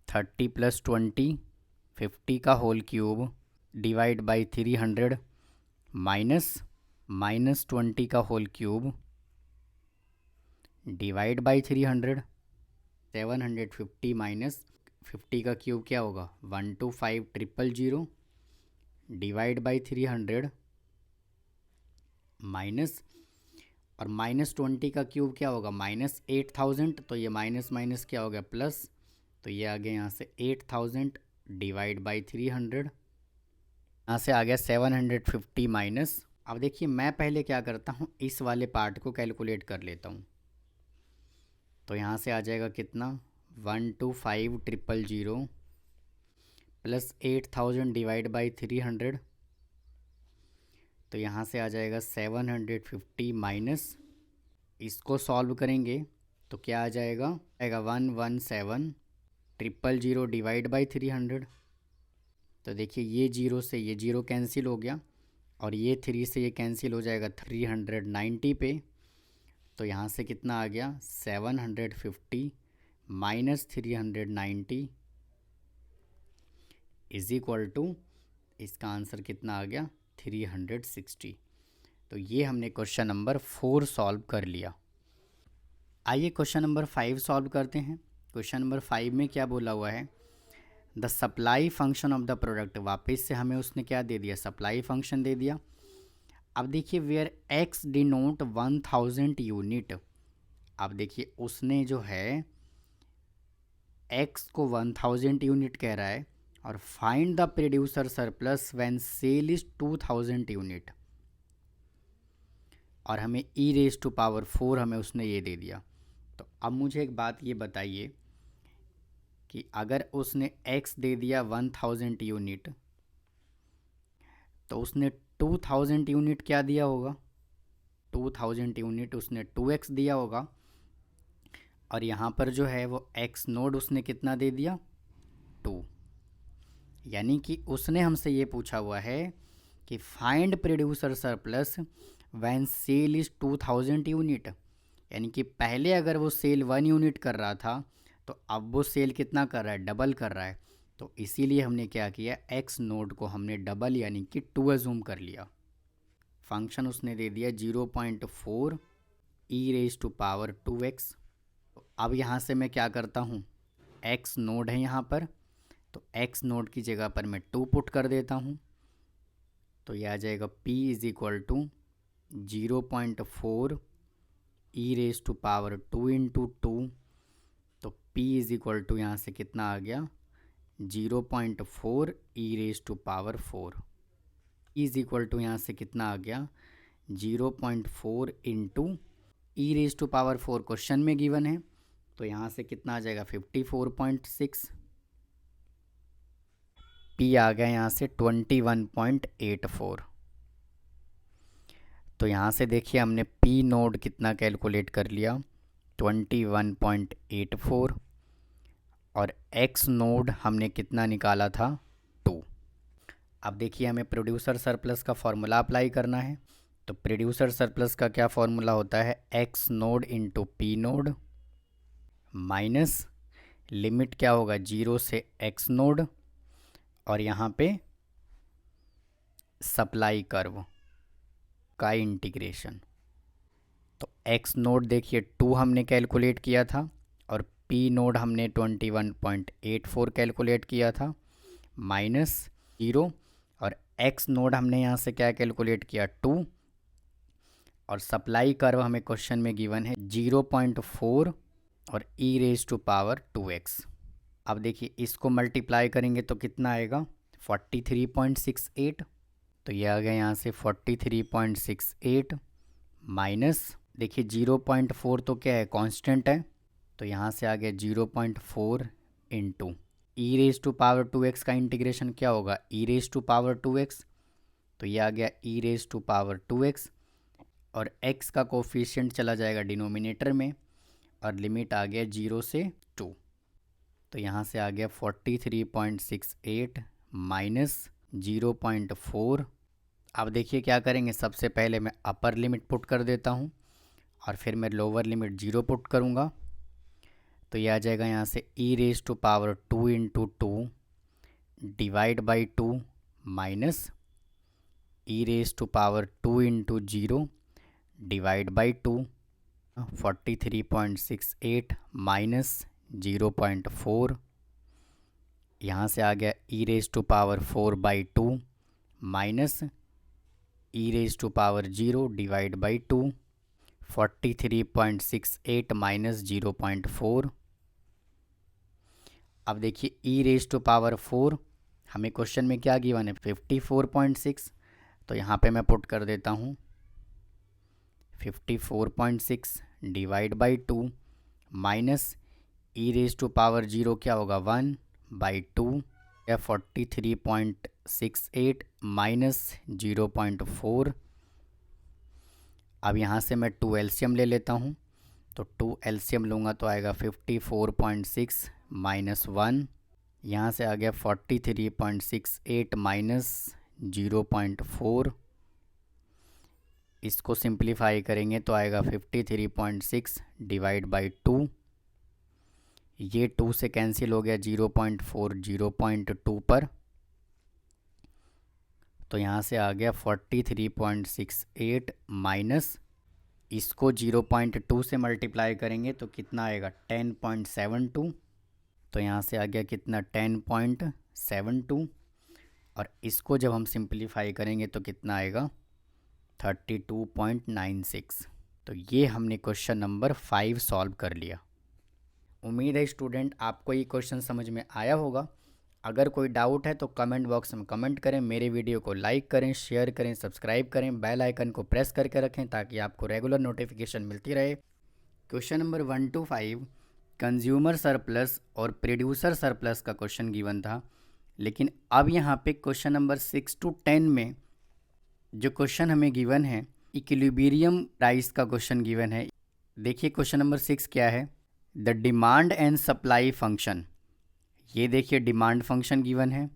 30 plus 20 50 का whole cube divide by 300 minus 20 का whole cube divide by 300। 750 minus 50 का क्यूब क्या होगा 125,000 डिवाइड बाई 300 माइनस, और माइनस 20 का क्यूब क्या होगा -8000, तो ये माइनस माइनस क्या हो गया प्लस, तो ये आ गया यहाँ से 8000 डिवाइड बाई 300, यहाँ से आ गया 750 माइनस। अब देखिए मैं पहले क्या करता हूँ, इस वाले पार्ट को कैलकुलेट कर लेता हूँ। तो यहाँ से आ जाएगा कितना 125,000 प्लस 8000 डिवाइड बाई 300, तो यहाँ से आ जाएगा 750 माइनस, इसको सॉल्व करेंगे तो क्या आ जाएगा 117,000 डिवाइड बाई 300। तो देखिए ये 0 से ये 0 कैंसिल हो गया, और ये 3 से ये कैंसिल हो जाएगा 390 पे। तो यहाँ से कितना आ गया 750 माइनस 390 इज इक्वल टू, इसका आंसर कितना आ गया 360। तो ये हमने क्वेश्चन नंबर 4 सॉल्व कर लिया। आइए क्वेश्चन नंबर 5 सॉल्व करते हैं। क्वेश्चन नंबर 5 में क्या बोला हुआ है, the supply function of the product, वापस से हमें उसने क्या दे दिया सप्लाई फंक्शन दे दिया। अब देखिए वेयर x डिनोट 1000 यूनिट, अब देखिए उसने जो है x को 1000 यूनिट कह रहा है, और find the producer surplus when sell is 2000 unit, और हमें e⁴ हमें उसने ये दे दिया। तो अब मुझे एक बात ये बताइए कि अगर उसने x दे दिया 1000 यूनिट, तो उसने 2000 यूनिट क्या दिया होगा, 2000 यूनिट उसने 2x दिया होगा, और यहाँ पर जो है वो x नोड उसने कितना दे दिया 2। यानी कि उसने हमसे ये पूछा हुआ है कि find producer surplus when sell is 2000 unit, यानी कि पहले अगर वो सेल 1 यूनिट कर रहा था तो अब वो सेल कितना कर रहा है, डबल कर रहा है। तो इसीलिए हमने क्या किया, एक्स नोड को हमने डबल यानी कि 2 अज्यूम कर लिया। फंक्शन उसने दे दिया 0.4 e⁻²x। अब यहाँ से मैं क्या करता हूँ, एक्स नोड है यहाँ पर, तो एक्स नोड की जगह पर मैं 2 पुट कर देता हूँ। तो यह आ जाएगा p is equal to 0.4 e⁻² into 2। तो p इज़ इक्वल टू यहाँ से कितना आ गया, 0.4 e⁻⁴ इज़ इक्वल टू यहाँ से कितना आ गया, 0.4 इंटू e⁻⁴ क्वेश्चन में गिवन है, तो यहाँ से कितना आ जाएगा 54.6। p आ गया यहाँ से 21.84। तो यहाँ से देखिए हमने p नोड कितना कैलकुलेट कर लिया, 21.84, और x नोड हमने कितना निकाला था, 2। अब देखिए हमें प्रोड्यूसर सरप्लस का फॉर्मूला अप्लाई करना है। तो प्रोड्यूसर सरप्लस का क्या फॉर्मूला होता है, x node into p node minus limit क्या होगा 0 से x नोड, और यहाँ पे सप्लाई कर्व का इंटीग्रेशन। तो x नोड देखिए 2 हमने कैलकुलेट किया था और p नोड हमने 21.84 कैलकुलेट किया था, माइनस 0, और x नोड हमने यहाँ से क्या कैलकुलेट किया, 2, और सप्लाई कर्व हमें क्वेश्चन में गिवन है 0.4 और e⁻²x। अब देखिए इसको मल्टीप्लाई करेंगे तो कितना आएगा, 43.68। तो ये आ गया यहाँ से 43.68 माइनस, देखिए 0.4 तो क्या है, कांस्टेंट है, तो यहाँ से आ गया 0.4 इंटू e⁻²x का इंटीग्रेशन क्या होगा, e⁻²x। तो ये आ गया e⁻²x, और x का कोफिशिएंट चला जाएगा डिनोमिनेटर में, और लिमिट आ गया 0 से 2। तो यहाँ से आ गया 43.68 माइनस 0.4। अब देखिए क्या करेंगे, सबसे पहले मैं अपर लिमिट पुट कर देता हूँ और फिर मैं लोअर लिमिट 0 पुट करूँगा। तो यह आ जाएगा यहाँ से e⁻² into 2 divide by 2 minus e⁻² into 0 divide by 2, 43.68 minus 0.4, यहाँ से आ गया e⁻⁴/2 minus e⁻0 divide by 2, 43.68 minus 0.4। अब देखिए e⁻⁴ हमें क्वेश्चन में क्या गिवन है, 54.6, तो यहाँ पे मैं पुट कर देता हूँ 54.6 डिवाइड बाई 2 माइनस e⁻0 क्या होगा 1/2 या 43.68 माइनस 0.4। अब यहाँ से मैं 2 एलसीएम ले लेता हूँ, तो 2 एलसीएम लूँगा तो आएगा 54.6 माइनस 1, यहाँ से आ गया 43.68 माइनस 0.4। इसको सिंप्लीफाई करेंगे तो आएगा 53.6 डिवाइड बाई 2, ये 2 से कैंसिल हो गया 0.4 0.2 पर, तो यहाँ से आ गया 43.68 माइनस, इसको 0.2 से मल्टीप्लाई करेंगे तो कितना आएगा 10.72, तो यहाँ से आ गया कितना 10.72, और इसको जब हम सिंप्लीफाई करेंगे तो कितना आएगा 32.96। तो ये हमने क्वेश्चन नंबर 5 सॉल्व कर लिया। उम्मीद है स्टूडेंट आपको ये क्वेश्चन समझ में आया होगा। अगर कोई डाउट है तो कमेंट बॉक्स में कमेंट करें, मेरे वीडियो को लाइक करें, शेयर करें, सब्सक्राइब करें, बेल आइकन को प्रेस करके रखें ताकि आपको रेगुलर नोटिफिकेशन मिलती रहे। Question number 1 to 5 consumer surplus और प्रोड्यूसर सरप्लस का क्वेश्चन गिवन था, लेकिन अब यहाँ पे क्वेश्चन नंबर 6 to 10 में जो क्वेश्चन हमें गिवन है इक्विलिब्रियम प्राइस का क्वेश्चन गिवन है। देखिए क्वेश्चन नंबर 6 क्या है, the demand and supply function. ये देखिए डिमांड फंक्शन गिवन है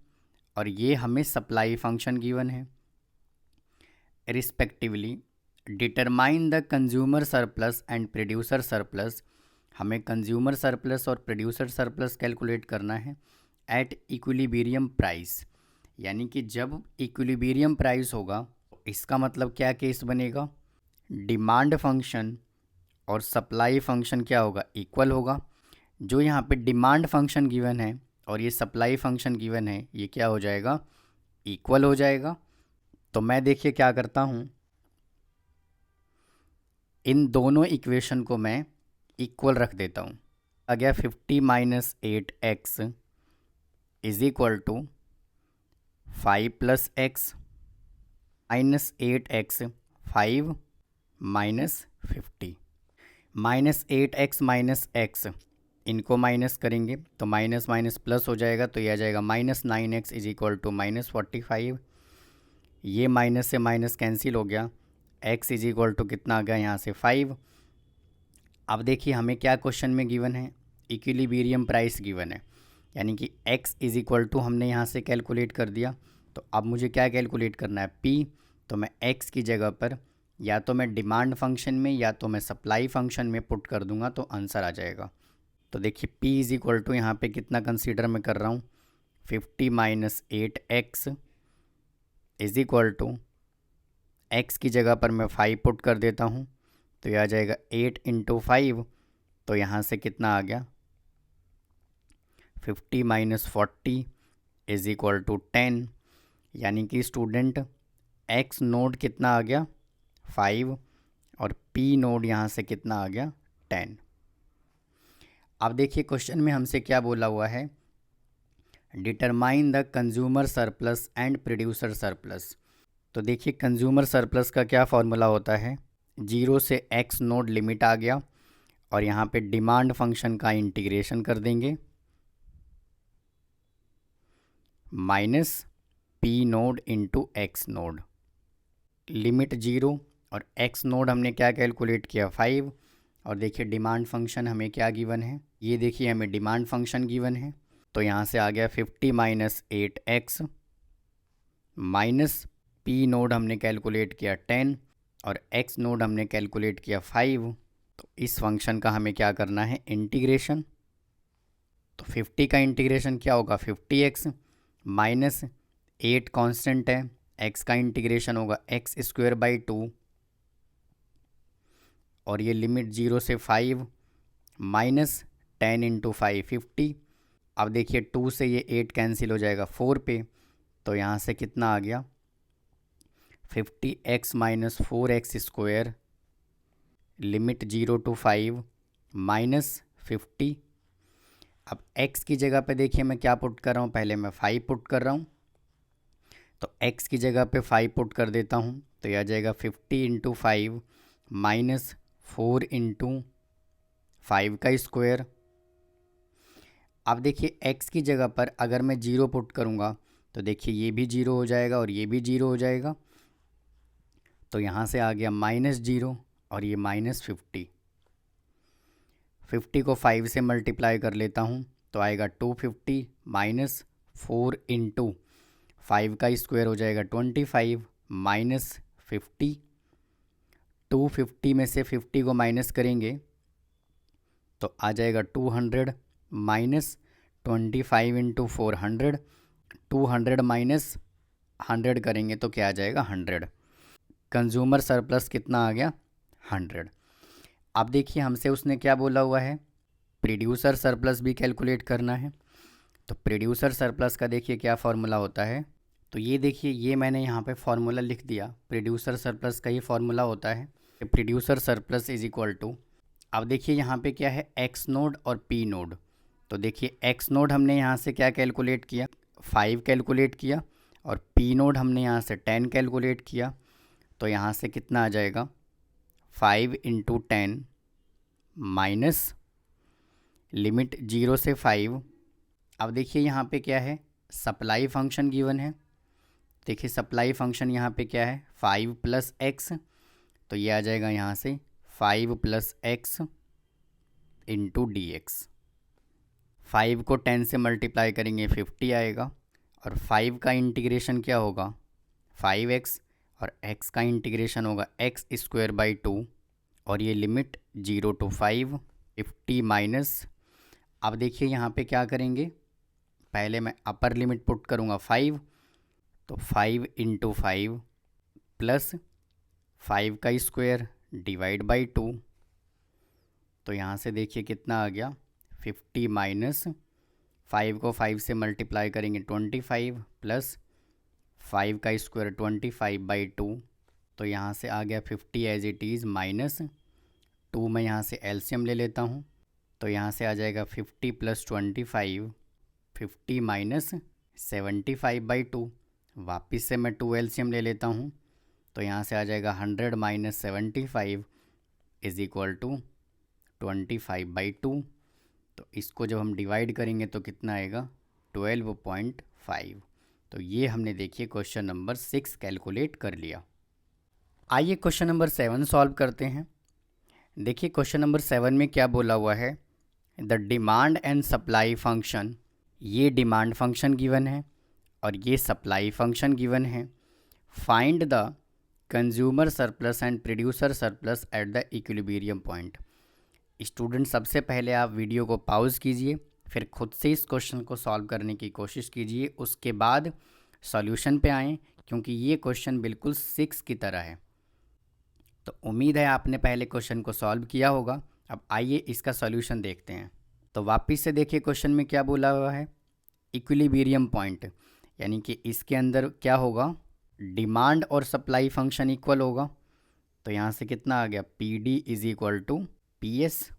और ये हमें सप्लाई फंक्शन गिवन है, respectively determine the consumer surplus and producer surplus. हमें कंज्यूमर सरप्लस और प्रोड्यूसर सरप्लस कैलकुलेट करना है एट इक्विलिब्रियम प्राइस, यानी कि जब इक्विलिब्रियम प्राइस होगा, इसका मतलब क्या केस बनेगा, डिमांड फंक्शन और सप्लाई फंक्शन क्या होगा, इक्वल होगा। जो यहाँ पे डिमांड फंक्शन गिवन है और ये सप्लाई फंक्शन गिवन है, ये क्या हो जाएगा, इक्वल हो जाएगा। तो मैं देखिए क्या करता हूँ, इन दोनों इक्वेशन को मैं इक्वल रख देता हूँ। आ गया 50 minus 8x is equal to 5 plus X minus 8x, 5 minus 50, minus 8x minus x, इनको माइनस करेंगे तो माइनस माइनस प्लस हो जाएगा, तो यह आ जाएगा minus 9x is equal to minus 45। ये माइनस से माइनस कैंसिल हो गया, x इज इक्वल टू कितना आ गया यहाँ से 5। अब देखिए हमें क्या क्वेश्चन में गिवन है, इक्विलिब्रियम प्राइस गिवन है, यानी कि x इज इक्वल टू हमने यहाँ से कैलकुलेट कर दिया। तो अब मुझे क्या कैलकुलेट करना है, p। तो मैं x की जगह पर या तो मैं डिमांड फंक्शन में या तो मैं सप्लाई फंक्शन में पुट कर दूंगा तो आंसर आ जाएगा। तो देखिए p इज इक्वल टू यहाँ पर कितना कंसीडर मैं कर रहा हूँ, 50 minus 8x is equal to x की जगह पर मैं 5 पुट कर देता हूँ, तो यह आ जाएगा 8 इंटू 5, तो यहाँ से कितना आ गया 50 माइनस 40 इज इक्वल टू 10, यानी कि स्टूडेंट x नोड कितना आ गया 5 और p नोड यहाँ से कितना आ गया 10। अब देखिए क्वेश्चन में हमसे क्या बोला हुआ है, determine the consumer surplus and producer surplus. तो देखिए कंज्यूमर सरप्लस का क्या फॉर्मूला होता है, 0 से x नोड लिमिट आ गया और यहाँ पे डिमांड फंक्शन का इंटीग्रेशन कर देंगे minus p node into x node, limit 0 और x नोड हमने क्या कैलकुलेट किया 5। और देखिए डिमांड फंक्शन हमें क्या गिवन है, ये देखिए हमें डिमांड फंक्शन गिवन है, तो यहाँ से आ गया 50 minus 8x minus p node हमने कैलकुलेट किया 10 और x नोड हमने कैलकुलेट किया 5। तो इस फंक्शन का हमें क्या करना है, इंटीग्रेशन। तो 50 का इंटीग्रेशन क्या होगा 50x माइनस 8 कांस्टेंट है, x का इंटीग्रेशन होगा x स्क्वायर बाई 2 और ये लिमिट 0 से 5 माइनस 10 इंटू 5 50। अब देखिए 2 से ये 8 कैंसिल हो जाएगा 4 पे, तो यहाँ से कितना आ गया 50x minus 4x square, limit 0 to 5 minus 50। अब x की जगह पे देखिए मैं क्या पुट कर रहा हूँ, पहले मैं 5 पुट कर रहा हूँ, तो x की जगह पे 5 पुट कर देता हूँ, तो यह आ जाएगा 50 इंटू 5 माइनस 4 इंटू 5 का स्क्वायर। अब देखिए x की जगह पर अगर मैं 0 पुट करूँगा तो देखिए ये भी 0 हो जाएगा और ये भी 0 हो जाएगा, तो यहाँ से आ गया माइनस 0 और ये माइनस 50। 50 को 5 से मल्टीप्लाई कर लेता हूँ तो आएगा 250 माइनस 4 इंटू 5 का स्क्वायर हो जाएगा 25 माइनस 50। 250 में से 50 को माइनस करेंगे तो आ जाएगा 200 माइनस 25 इंटू 400, 200 माइनस 100 करेंगे तो क्या आ जाएगा 100। कंज्यूमर सरप्लस कितना आ गया 100। अब देखिए हमसे उसने क्या बोला हुआ है, प्रोड्यूसर सरप्लस भी कैलकुलेट करना है। तो प्रोड्यूसर सरप्लस का देखिए क्या फार्मूला होता है, तो ये देखिए ये मैंने यहाँ पे फार्मूला लिख दिया, प्रोड्यूसर सरप्लस का ये फार्मूला होता है producer surplus is equal to. अब देखिए यहाँ पे क्या है एक्स नोड और पी नोड। तो देखिए एक्स नोड हमने यहाँ से क्या कैलकुलेट किया 5 कैलकुलेट किया और पी नोड हमने यहाँ से 10 कैलकुलेट किया, तो यहाँ से कितना आ जाएगा 5 इंटू 10 माइनस लिमिट 0 से 5। अब देखिए यहाँ पे क्या है सप्लाई फंक्शन गिवन है, देखिए सप्लाई फंक्शन यहाँ पे क्या है 5 प्लस एक्स, तो ये आ जाएगा यहाँ से 5 plus x into D x. 5 को 10 से मल्टीप्लाई करेंगे 50 आएगा और 5 का इंटीग्रेशन क्या होगा 5x और x का इंटीग्रेशन होगा एक्स स्क्वायर बाई 2 और ये लिमिट 0 to 5 50 माइनस। अब देखिए यहाँ पे क्या करेंगे, पहले मैं अपर लिमिट पुट करूँगा 5, तो 5 × 5 प्लस 5 का स्क्वायर डिवाइड बाई 2, तो यहाँ से देखिए कितना आ गया 50 माइनस 5 को 5 से मल्टीप्लाई करेंगे 25 प्लस 5 का स्क्वायर 25 बाई 2, तो यहाँ से आ गया 50 एज इट इज़ माइनस 2, मैं यहाँ से एलसीएम ले लेता हूँ, तो यहाँ से आ जाएगा 50 प्लस 25 50 माइनस 75 बाई 2, वापस से मैं 2 एलसीएम ले लेता हूँ, तो यहाँ से आ जाएगा 100 minus 75 is equal to 25 by 2, तो इसको जब हम डिवाइड करेंगे तो कितना आएगा 12.5। तो ये हमने देखिए क्वेश्चन नंबर 6 कैलकुलेट कर लिया। आइए क्वेश्चन नंबर 7 सॉल्व करते हैं। देखिए क्वेश्चन नंबर 7 में क्या बोला हुआ है, the demand and supply function, ये डिमांड फंक्शन गिवन है और ये सप्लाई फंक्शन गिवन है। Find the consumer surplus and producer surplus at the equilibrium point. Student सबसे पहले आप वीडियो को पॉज कीजिए, फिर खुद से इस क्वेश्चन को सॉल्व करने की कोशिश कीजिए, उसके बाद सॉल्यूशन पे आएँ, क्योंकि ये क्वेश्चन बिल्कुल 6 की तरह है। तो उम्मीद है आपने पहले क्वेश्चन को सॉल्व किया होगा। अब आइए इसका सॉल्यूशन देखते हैं। तो वापस से देखिए क्वेश्चन में क्या बोला हुआ है, इक्विलिब्रियम पॉइंट, यानी कि इसके अंदर क्या होगा, डिमांड और सप्लाई फंक्शन इक्वल होगा। तो यहाँ से कितना आ गया, P D is equal to P S.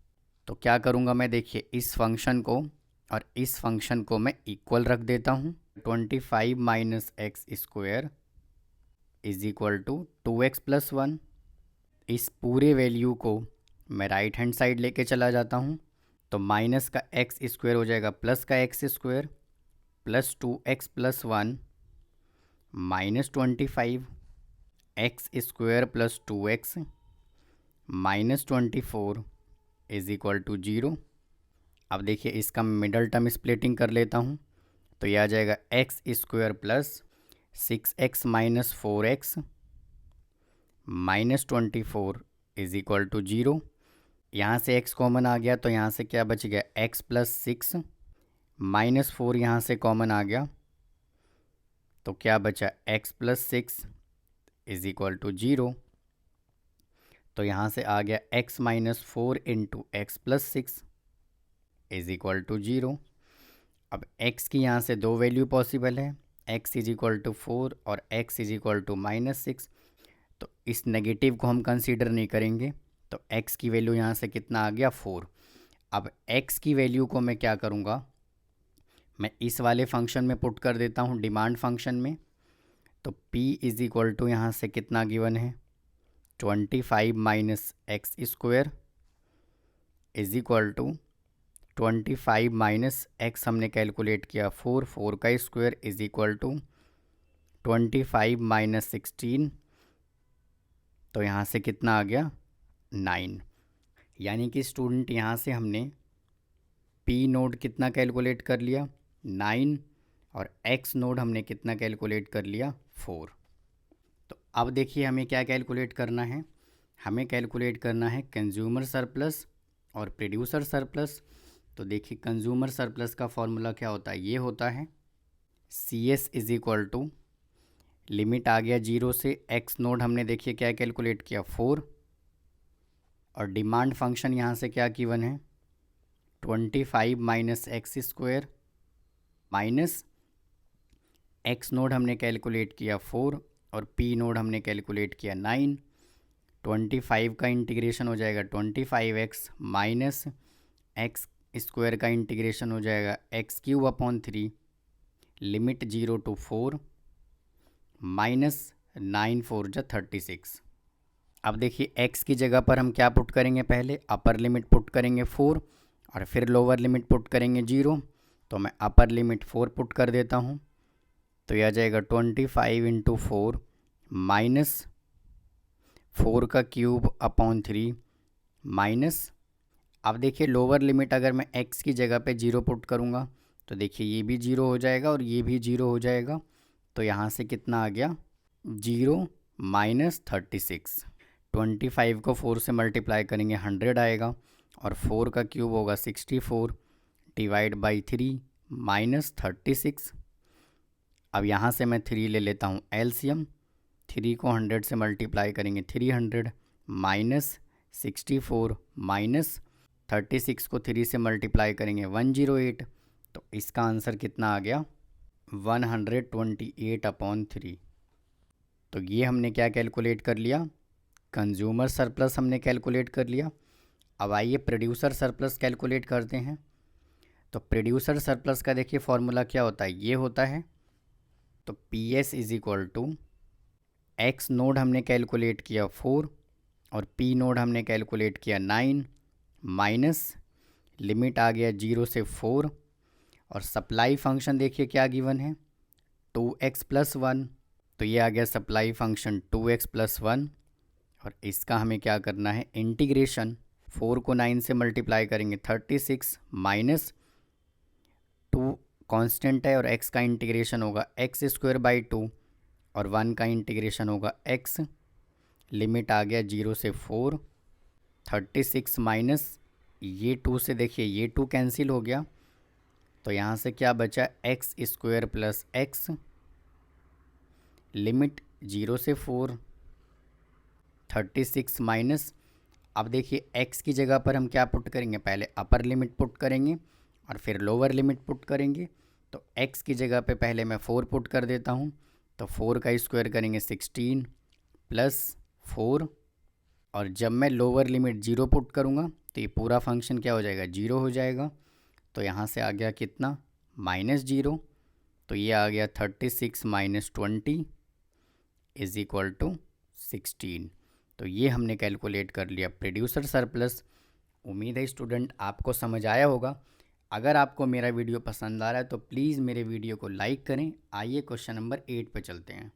तो क्या करूँगा मैं, देखिए इस फंक्शन को और इस फंक्शन को मैं इक्वल रख देता हूँ। 25 minus x square is equal to 2x plus 1। इस पूरे वैल्यू को मैं राइट हैंड साइड लेके चला जाता हूँ, तो माइनस का एक्स स्क्वायर हो जाएगा प्लस का X square plus 2x plus 1 minus 25 X square plus 2x minus 24 is equal to 0। अब देखिए इसका मिडल टर्म स्प्लिटिंग कर लेता हूँ, तो यह आ जाएगा X square plus 6x minus 4x minus 24 is equal to 0। यहाँ से x कॉमन आ गया, तो यहाँ से क्या बच गया, x प्लस 6 माइनस 4 यहाँ से कॉमन आ गया, तो क्या बचा, x plus 6 is equal to 0। तो यहाँ से आ गया x minus 4 into X plus 6 is equal to 0। अब x की यहाँ से दो वैल्यू पॉसिबल है, x इज इक्वल टू 4 और x is equal to minus 6, तो इस नेगेटिव को हम कंसीडर नहीं करेंगे। तो x की वैल्यू यहाँ से कितना आ गया, 4। अब x की वैल्यू को मैं क्या करूँगा, मैं इस वाले फंक्शन में पुट कर देता हूँ, डिमांड फंक्शन में। तो p इज़ इक्वल टू यहाँ से कितना गिवन है, 25 minus x square is equal to 25 minus X हमने कैलकुलेट किया 4 का square is equal to 25 minus 16, तो यहाँ से कितना आ गया 9। यानी कि स्टूडेंट यहाँ से हमने पी नोड कितना कैलकुलेट कर लिया 9 और एक्स नोड हमने कितना कैलकुलेट कर लिया 4। तो अब देखिए हमें क्या कैलकुलेट करना है, हमें कैलकुलेट करना है कंज्यूमर सरप्लस और प्रोड्यूसर सरप्लस। तो देखिए कंज्यूमर सरप्लस का फॉर्मूला क्या होता है, ये होता है C S is equal to, limit आ गया 0 से, एक्स नोड हमने देखिए क्या कैलकुलेट किया 4 और डिमांड फंक्शन यहाँ से क्या गिवन है 25 minus x square minus x naught हमने कैलकुलेट किया 4 और पी नोड हमने कैलकुलेट किया 9। 25 का इंटीग्रेशन हो जाएगा 25x माइनस एक्स स्क्वायर का इंटीग्रेशन हो जाएगा x cube upon 3, limit 0 to 4 minus 9 4 जा 36। अब देखिए x की जगह पर हम क्या पुट करेंगे, पहले अपर लिमिट पुट करेंगे 4 और फिर लोअर लिमिट पुट करेंगे 0। तो मैं अपर लिमिट 4 पुट कर देता हूँ, तो यह आ जाएगा 25 इंटू 4 माइनस 4 का क्यूब अपॉन 3 माइनस, अब देखिए लोअर लिमिट अगर मैं x की जगह पे 0 पुट करूँगा तो देखिए ये भी 0 हो जाएगा और ये भी 0 हो जाएगा। तो यहाँ से कितना आ गया 0 माइनस 36। 25 को 4 से मल्टीप्लाई करेंगे 100 आएगा, और 4 का क्यूब होगा 64 डिवाइड बाई 3 माइनस 36। अब यहाँ से मैं 3 ले लेता हूँ एलसीएम। 3 को 100 से मल्टीप्लाई करेंगे 300 माइनस 64 माइनस 36 को 3 से मल्टीप्लाई करेंगे 108। तो इसका आंसर कितना आ गया 128/3। तो ये हमने क्या कैलकुलेट कर लिया, कंज्यूमर सरप्लस हमने कैलकुलेट कर लिया। अब आइए प्रोड्यूसर सरप्लस कैलकुलेट करते हैं। तो प्रोड्यूसर सरप्लस का देखिए फॉर्मूला क्या होता है, ये होता है। तो P S is equal to x naught हमने कैलकुलेट किया 4 और पी नोड हमने कैलकुलेट किया 9 माइनस लिमिट आ गया 0 से 4, और सप्लाई फंक्शन देखिए क्या गिवन है 2x+1। तो ये आ गया सप्लाई फंक्शन 2x+1, और इसका हमें क्या करना है इंटीग्रेशन। 4 को 9 से मल्टीप्लाई करेंगे 36 माइनस 2 कांस्टेंट है और x का इंटीग्रेशन होगा x²/2 और 1 का इंटीग्रेशन होगा x। लिमिट आ गया 0 से 4। 36 माइनस ये 2 से देखिए ये 2 कैंसिल हो गया, तो यहाँ से क्या बचा x² + x। लिमिट 0 से 4। 36 माइनस, अब देखिए x की जगह पर हम क्या पुट करेंगे, पहले अपर लिमिट पुट करेंगे और फिर लोअर लिमिट पुट करेंगे। तो x की जगह पे पहले मैं 4 पुट कर देता हूँ, तो 4 का स्क्वायर करेंगे 16 + 4, और जब मैं लोअर लिमिट 0 पुट करूँगा तो ये पूरा फंक्शन क्या हो जाएगा 0 हो जाएगा। तो यहाँ से आ गया कितना -0। तो ये आ गया 36 - 20 इज इक्वल टू 16। तो ये हमने कैलकुलेट कर लिया प्रोड्यूसर सरप्लस। उम्मीद है स्टूडेंट आपको समझ आया होगा। अगर आपको मेरा वीडियो पसंद आ रहा है तो प्लीज़ मेरे वीडियो को लाइक करें। आइए क्वेश्चन नंबर 8 पे चलते हैं।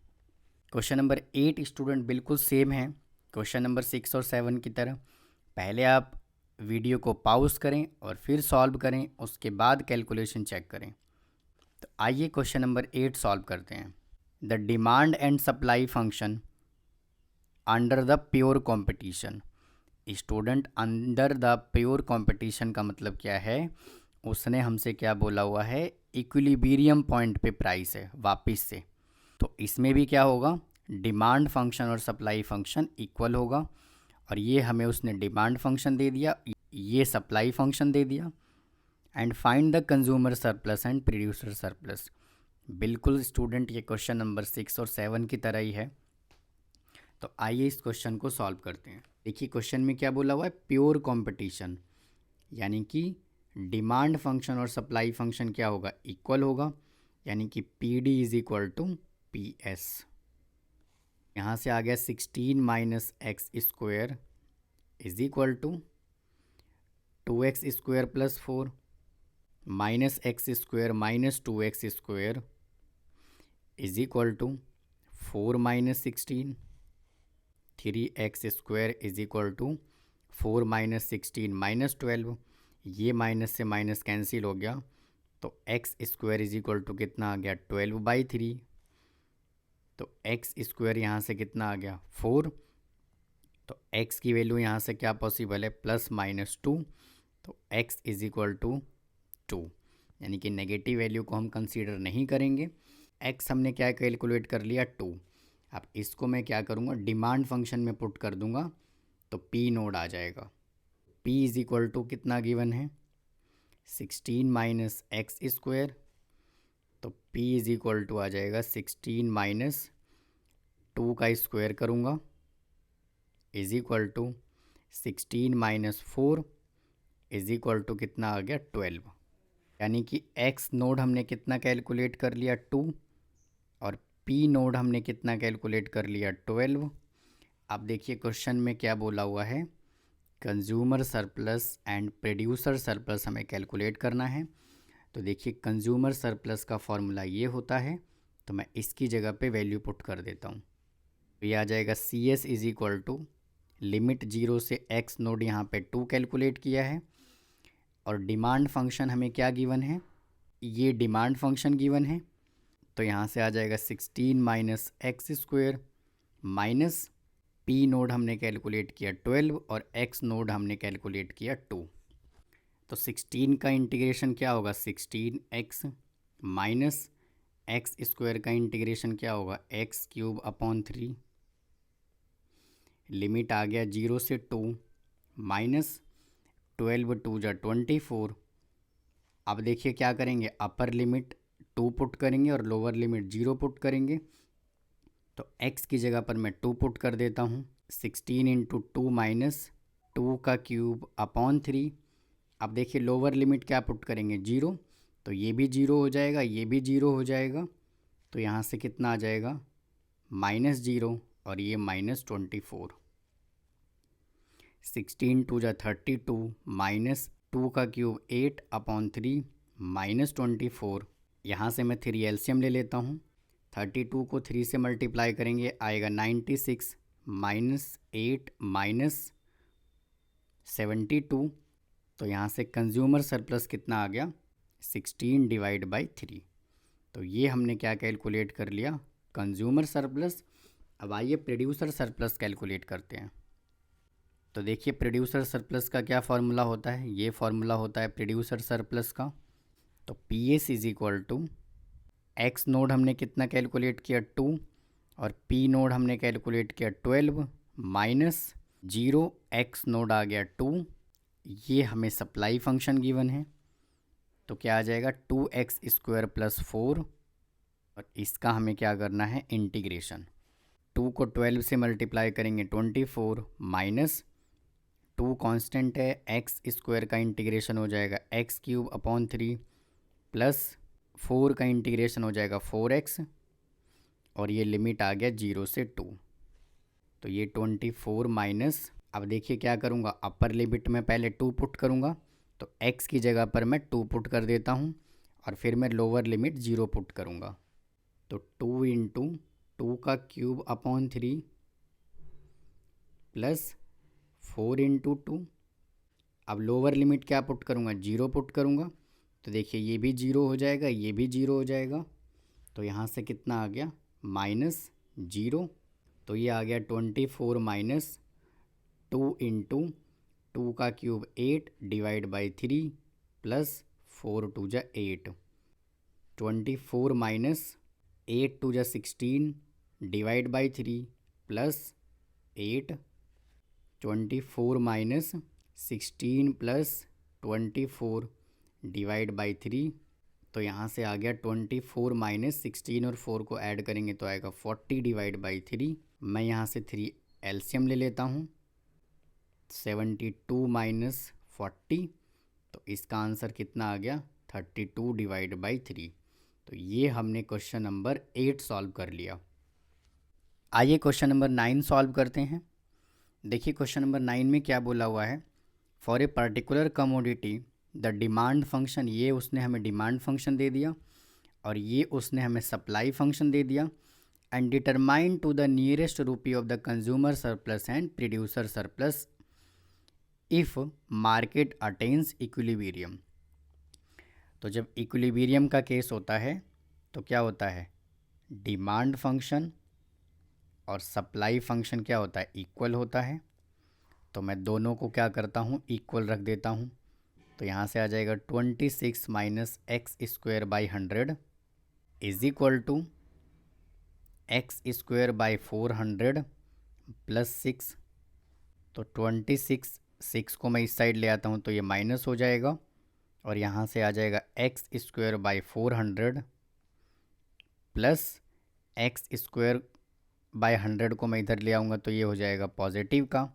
क्वेश्चन नंबर 8 स्टूडेंट बिल्कुल सेम है क्वेश्चन नंबर 6 और 7 की तरह। पहले आप वीडियो को पॉज करें और फिर सॉल्व करें, उसके बाद कैलकुलेशन चेक करें। तो आइए क्वेश्चन नंबर 8 सॉल्व करते हैं। The demand and supply function under the pure competition. Student under the pure competition का मतलब क्या है, उसने हमसे क्या बोला हुआ है इक्विलिब्रियम पॉइंट पे प्राइस है वापस से। तो इसमें भी क्या होगा डिमांड फंक्शन और सप्लाई फंक्शन इक्वल होगा, और ये हमें उसने डिमांड फंक्शन दे दिया, ये सप्लाई फंक्शन दे दिया। And find the consumer surplus and producer surplus. बिल्कुल स्टूडेंट ये क्वेश्चन नंबर 6 और 7 की तरह ही है। तो आइए इस क्वेश्चन को सॉल्व करते हैं। देखिए क्वेश्चन में क्या बोला हुआ है प्योर कंपटीशन, यानी कि डिमांड फंक्शन और सप्लाई फंक्शन क्या होगा इक्वल होगा, यानी कि P D is equal to P S. यहाँ से आ गया 16 - x² is equal to 2x² + 4 minus x² - 2x² is equal to 4 - 16। 3x² is equal to 4 - 16 - 12। ये माइनस से माइनस कैंसिल हो गया, तो x² इज इक्वल टू कितना आ गया 12/3। तो x² यहाँ से कितना आ गया 4। तो x की वैल्यू यहाँ से क्या पॉसिबल है +-2। तो x इज इक्वल टू 2, यानी कि नेगेटिव वैल्यू को हम कंसीडर नहीं करेंगे। x हमने क्या कैलकुलेट कर लिया 2। अब इसको मैं क्या करूँगा डिमांड फंक्शन में पुट कर दूँगा, तो p नोड आ जाएगा। p इज इक्वल टू कितना गिवन है 16 - x²। तो p इज इक्वल टू आ जाएगा 16 - 2 का स्क्वायर करूँगा is equal to 16 - 4 is equal to कितना आ गया 12। यानी कि x नोड हमने कितना कैलकुलेट कर लिया 2, और p नोड हमने कितना कैलकुलेट कर लिया 12। अब देखिए क्वेश्चन में क्या बोला हुआ है consumer surplus and producer surplus हमें कैलकुलेट करना है। तो देखिए कंज्यूमर सरप्लस का फॉर्मूला ये होता है, तो मैं इसकी जगह पे वैल्यू पुट कर देता हूँ। तो ये आ जाएगा CS is equal to limit 0 से x नोड यहाँ पे 2 कैलकुलेट किया है, और डिमांड फंक्शन हमें क्या गिवन है, ये डिमांड फंक्शन गिवन है। तो यहाँ से आ जाएगा 16 - x² माइनस पी नोड हमने कैलकुलेट किया 12 और एक्स नोड हमने कैलकुलेट किया 2। तो 16 का इंटीग्रेशन क्या होगा 16x माइनस एक्स स्क्वायर का इंटीग्रेशन क्या होगा एक्स क्यूब अपॉन 3। लिमिट आ गया 0 से 2 माइनस 12 2 जा 24। अब देखिए क्या करेंगे, अपर लिमिट 2 पुट करेंगे और लोअर लिमिट 0 पुट करेंगे। तो x की जगह पर मैं 2 पुट कर देता हूँ। 16 इंटू 2 माइनस 2 का क्यूब अपॉन 3। अब देखिए लोअर लिमिट क्या पुट करेंगे 0, तो ये भी 0 हो जाएगा, ये भी 0 हो जाएगा। तो यहाँ से कितना आ जाएगा -0 और ये -24। 16 2 जा 32 माइनस 2 का क्यूब 8 अपॉन 3 -24। यहाँ से मैं 3 एलसीएम ले लेता हूँ। 32 को 3 से मल्टीप्लाई करेंगे आएगा 96 -8 -72। तो यहाँ से कंज्यूमर सरप्लस कितना आ गया 16 डिवाइड बाई 3। तो ये हमने क्या कैलकुलेट कर लिया कंज्यूमर सरप्लस। अब आइए प्रोड्यूसर सरप्लस कैलकुलेट करते हैं। तो देखिए प्रोड्यूसर सरप्लस का क्या फार्मूला होता है, ये फार्मूला होता है प्रोड्यूसर सरप्लस का। तो P S is equal to x naught हमने कितना कैलकुलेट किया 2 और पी नोड हमने कैलकुलेट किया 12 माइनस 0 एक्स नोड आ गया 2। ये हमें सप्लाई फंक्शन गिवन है, तो क्या आ जाएगा 2x स्क्वायर प्लस 4 और इसका हमें क्या करना है इंटीग्रेशन। 2 को 12 से मल्टीप्लाई करेंगे 24 माइनस 2 कांस्टेंट है एक्स स्क्वायर का इंटीग्रेशन हो जाएगा एक्स क्यूब अपॉन 3 प्लस 4 का इंटीग्रेशन हो जाएगा 4x और ये लिमिट आ गया 0 से 2। तो ये 24 माइनस, अब देखिए क्या करूँगा अपर लिमिट में पहले 2 पुट करूँगा, तो x की जगह पर मैं 2 पुट कर देता हूँ और फिर मैं लोअर लिमिट 0 पुट करूँगा। तो 2 इंटू 2 का क्यूब अपॉन 3 प्लस 4 इंटू 2। अब लोअर लिमिट क्या पुट करूँगा 0 पुट करूँगा, तो देखिए ये भी 0 हो जाएगा, ये भी 0 हो जाएगा। तो यहाँ से कितना आ गया -0। तो ये आ गया 24 माइनस 2 इंटू 2 का क्यूब 8 डिवाइड बाई 3 प्लस 4 2 जा 8। 24 माइनस 8 2 जा 16 divide by 3 plus 8। 24 minus 16 plus 24 divide by 3। तो यहाँ से आ गया 24 माइनस 16 और 4 को ऐड करेंगे तो आएगा 40 डिवाइड बाई 3। मैं यहाँ से 3 एलसीएम ले लेता हूँ। 72 माइनस 40, तो इसका आंसर कितना आ गया 32 डिवाइड बाई 3। तो ये हमने क्वेश्चन नंबर 8 सॉल्व कर लिया। आइए क्वेश्चन नंबर 9 सॉल्व करते हैं। देखिए क्वेश्चन नंबर 9 में क्या बोला हुआ है, for a particular commodity the demand function, ये उसने हमें डिमांड फंक्शन दे दिया और ये उसने हमें सप्लाई फंक्शन दे दिया। And determine to the nearest rupee of the consumer surplus and producer surplus if market attains equilibrium. तो जब इक्विलिब्रियम का केस होता है तो क्या होता है डिमांड फंक्शन और सप्लाई फंक्शन क्या होता है इक्वल होता है। तो मैं दोनों को क्या करता हूँ इक्वल रख देता हूँ। तो यहाँ से आ जाएगा 26 minus x square by 100 is equal to X square by 400 plus 6। तो 6 को मैं इस साइड ले आता हूँ तो ये माइनस हो जाएगा और यहाँ से आ जाएगा X square by 400 plus x square by 100 को मैं इधर ले आऊँगा तो ये हो जाएगा पॉजिटिव का।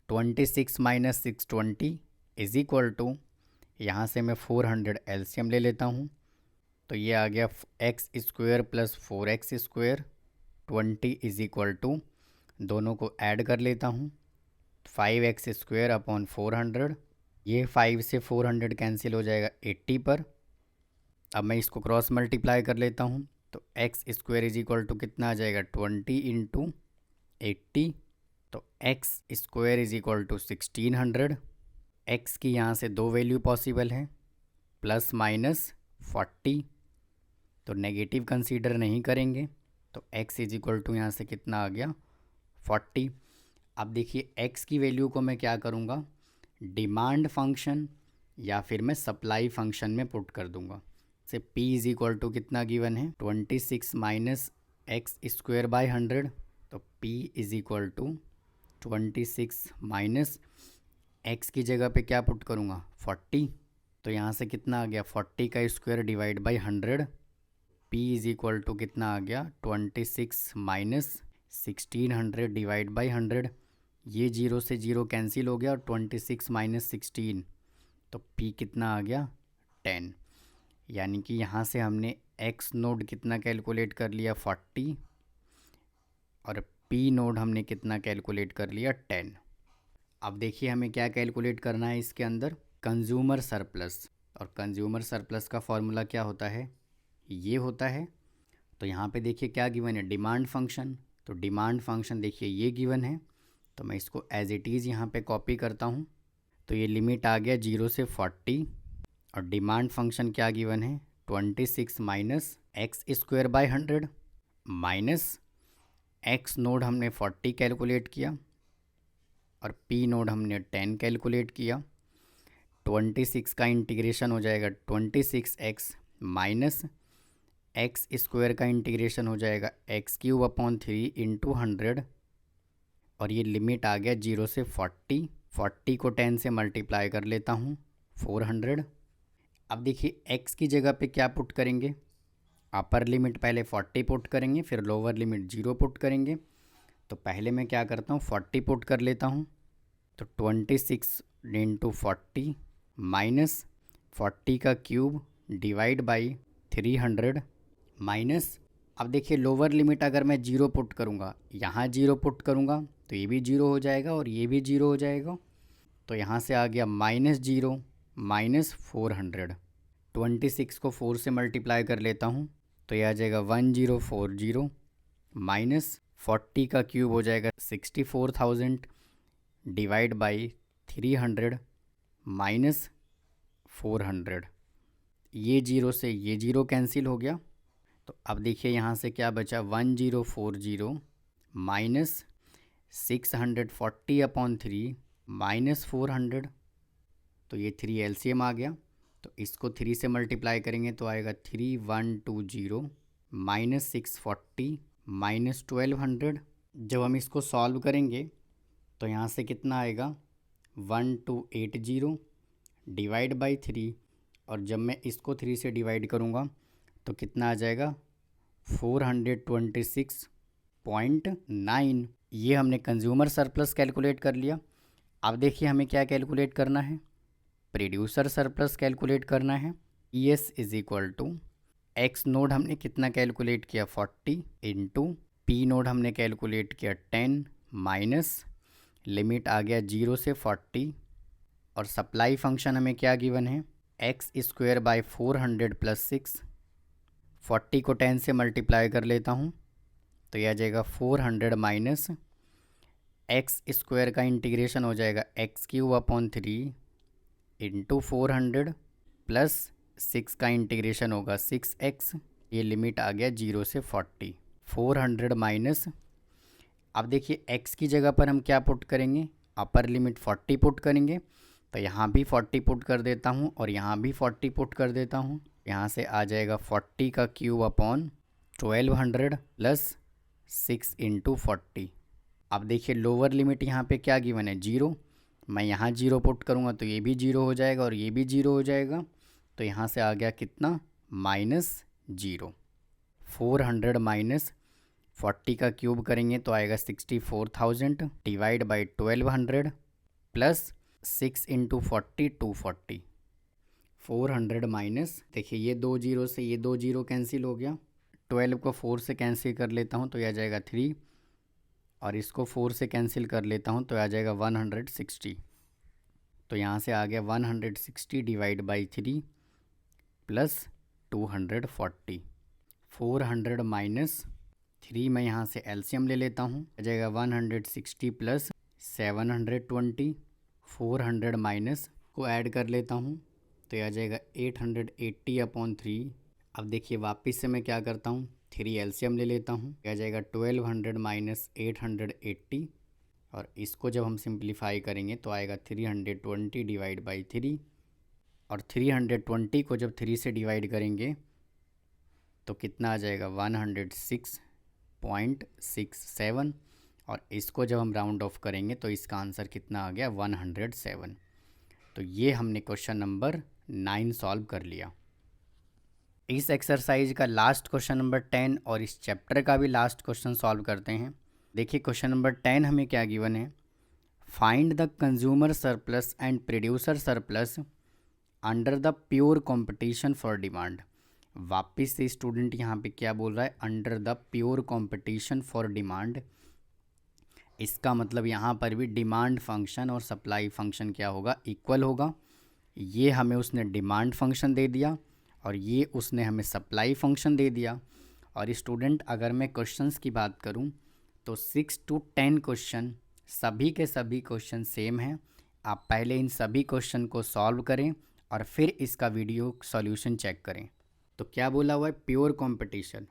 26 माइनस 620 इज इक्वल टू, यहाँ से मैं 400 एलसीएम ले लेता हूँ तो ये आ गया X square plus 4x square 20 is equal to, दोनों को ऐड कर लेता हूँ 5x स्क्वायर अपॉन 400। ये 5 से 400 कैंसिल हो जाएगा 80 पर। अब मैं इसको क्रॉस मल्टीप्लाई कर लेता हूँ तो x square is equal to कितना आ जाएगा 20 इंटू 80। तो x square is equal to 1600। X की यहाँ से दो वैल्यू पॉसिबल है प्लस माइनस 40, तो नेगेटिव कंसीडर नहीं करेंगे तो x इज इक्वल टू यहाँ से कितना आ गया 40। अब देखिए x की वैल्यू को मैं क्या करूँगा, डिमांड फंक्शन या फिर मैं सप्लाई फंक्शन में पुट कर दूँगा। से p इज इक्वल टू कितना गिवन है 26 माइनस एक्स स्क्वायर बाई 100। तो p is equal to 26 minus x की जगह पे क्या पुट करूँगा 40। तो यहाँ से कितना आ गया 40 का square divide by 100। p is equal to कितना आ गया 26 माइनस 1600 डिवाइड बाई 100। ये 0 से 0 कैंसिल हो गया और 26 माइनस 16, तो p कितना आ गया 10। यानी कि यहाँ से हमने x नोड कितना कैलकुलेट कर लिया 40 और p नोड हमने कितना कैलकुलेट कर लिया 10। अब देखिए हमें क्या कैलकुलेट करना है इसके अंदर, कंज्यूमर सरप्लस। और कंज्यूमर सरप्लस का फॉर्मूला क्या होता है, ये होता है। तो यहाँ पे देखिए क्या गिवन है, डिमांड फंक्शन। तो डिमांड फंक्शन देखिए ये गिवन है, तो मैं इसको एज इट इज़ यहाँ पे कॉपी करता हूँ। तो ये लिमिट आ गया 0 से 40 और डिमांड फंक्शन क्या गिवन है 26 minus x square by 100 minus x naught हमने 40 कैलकुलेट किया और p नोड हमने 10 कैलकुलेट किया। 26 का इंटीग्रेशन हो जाएगा 26x माइनस एक्स स्क्वायर का इंटीग्रेशन हो जाएगा x³ अपॉन 3 इंटू 100 और ये लिमिट आ गया 0 से 40। 40 को 10 से मल्टीप्लाई कर लेता हूँ 400। अब देखिए x की जगह पे क्या पुट करेंगे, अपर लिमिट पहले 40 पुट करेंगे, फिर लोअर लिमिट 0 पुट करेंगे। तो पहले मैं क्या करता हूँ 40 पुट कर लेता हूँ। तो 26 इंटू 40 माइनस 40 का क्यूब डिवाइड बाई 300 माइनस, अब देखिए लोअर लिमिट अगर मैं 0 पुट करूँगा, यहाँ 0 पुट करूँगा तो ये भी 0 हो जाएगा और ये भी 0 हो जाएगा। तो यहाँ से आ गया -0 माइनस 400। 26 को 4 से मल्टीप्लाई कर लेता हूँ तो ये आ जाएगा 1040 माइनस 40 का क्यूब हो जाएगा 64,000 डिवाइड बाई 300 माइनस 400। ये 0 से ये 0 कैंसिल हो गया। तो अब देखिए यहाँ से क्या बचा 1040 माइनस 640 अपॉन 3 माइनस 400। तो ये 3 एलसीएम आ गया, तो इसको 3 से मल्टीप्लाई करेंगे तो आएगा 3120 माइनस 640 माइनस 1200। जब हम इसको सॉल्व करेंगे तो यहाँ से कितना आएगा 1280 डिवाइड बाई 3 और जब मैं इसको 3 से डिवाइड करूँगा तो कितना आ जाएगा 426.9। ये हमने कंज्यूमर सरप्लस कैलकुलेट कर लिया। अब देखिए हमें क्या कैलकुलेट करना है, प्रोड्यूसर सरप्लस कैलकुलेट करना है। ES is equal to x naught हमने कितना कैलकुलेट किया 40 इंटू पी नोड हमने कैलकुलेट किया 10 माइनस लिमिट आ गया 0 से 40 और सप्लाई फंक्शन हमें क्या गिवन है एक्स स्क्वायर बाई 400 प्लस 6। 40 को 10 से मल्टीप्लाई कर लेता हूँ तो यह आ जाएगा 400 माइनस एक्स स्क्वायर का इंटीग्रेशन हो जाएगा x³ अपॉन 3 इंटू 400 प्लस 6 का इंटीग्रेशन होगा 6x। ये लिमिट आ गया 0 से 40। 400 माइनस, अब देखिए x की जगह पर हम क्या पुट करेंगे, अपर लिमिट 40 पुट करेंगे। तो यहाँ भी 40 पुट कर देता हूँ और यहाँ भी 40 पुट कर देता हूँ। यहाँ से आ जाएगा 40 का क्यूब अपॉन 1200 प्लस 6 इंटू 40। अब देखिए लोअर लिमिट यहाँ पे क्या गिवन है 0, मैं यहाँ 0 पुट करूँगा तो ये भी 0 हो जाएगा और ये भी 0 हो जाएगा। तो यहाँ से आ गया कितना -0। 400 माइनस 40 का क्यूब करेंगे तो आएगा 64,000 divide by 1200 plus 6 into 40 240। 400 minus, देखिए ये 2 0 से ये 2 0 कैंसिल हो गया। 12 को 4 से कैंसिल कर लेता हूँ तो यह आ जाएगा 3 और इसको 4 से कैंसिल कर लेता हूँ तो आ जाएगा 160। तो यहाँ से आ गया 160 डिवाइड बाई 3 प्लस 240। 400 माइनस 3 मैं यहाँ से एलसीएम ले लेता हूँ, आ जाएगा 160 प्लस 720। 400 माइनस को ऐड कर लेता हूँ तो यह आ जाएगा 880 अपॉन 3। अब देखिए वापस से मैं क्या करता हूँ 3 एलसीएम ले लेता हूँ, क्या जाएगा 1200 माइनस 880, और इसको जब हम सिंप्लीफाई करेंगे तो आएगा 320 डिवाइड बाई 3, और 320 को जब 3 से डिवाइड करेंगे तो कितना आ जाएगा 106.67, और इसको जब हम राउंड ऑफ करेंगे तो इसका आंसर कितना आ गया 107। तो ये हमने क्वेश्चन नंबर 9 सॉल्व कर लिया। इस एक्सरसाइज का लास्ट क्वेश्चन नंबर 10 और इस चैप्टर का भी लास्ट क्वेश्चन सॉल्व करते हैं। देखिए क्वेश्चन नंबर 10 हमें क्या गिवन है, find the consumer surplus and producer surplus under the pure competition for demand. वापिस से स्टूडेंट यहाँ पे क्या बोल रहा है, under the pure competition for demand. इसका मतलब यहाँ पर भी डिमांड फंक्शन और सप्लाई फंक्शन क्या होगा, इक्वल होगा। ये हमें उसने डिमांड फंक्शन दे दिया और ये उसने हमें सप्लाई फंक्शन दे दिया। और स्टूडेंट अगर मैं क्वेश्चंस की बात करूँ तो 6 to 10 क्वेश्चन, सभी के सभी क्वेश्चन सेम हैं। आप पहले इन सभी क्वेश्चन को सॉल्व करें और फिर इसका वीडियो सॉल्यूशन चेक करें। तो क्या बोला हुआ है, प्योर कंपटीशन,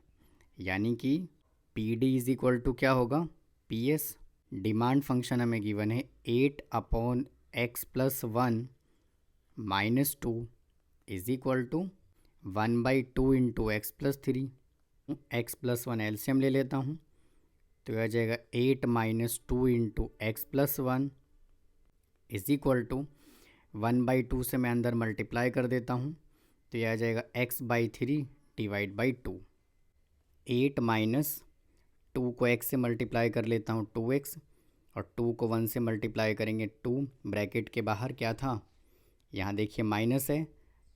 यानी कि P D is equal to क्या होगा, पी एस। डिमांड फंक्शन हमें गिवन है 8/x+1 - 2 is equal to 1/2 into x+3। x+1 LCM ले लेता हूँ तो यह आ जाएगा 8 - 2 into x+1 is equal to 1/2 से मैं अंदर मल्टीप्लाई कर देता हूँ तो यह आ जाएगा x/3 डिवाइड बाई 2। 8 माइनस 2 को x से मल्टीप्लाई कर लेता हूँ 2x, और 2 को 1 से मल्टीप्लाई करेंगे 2। ब्रैकेट के बाहर क्या था, यहाँ देखिए माइनस है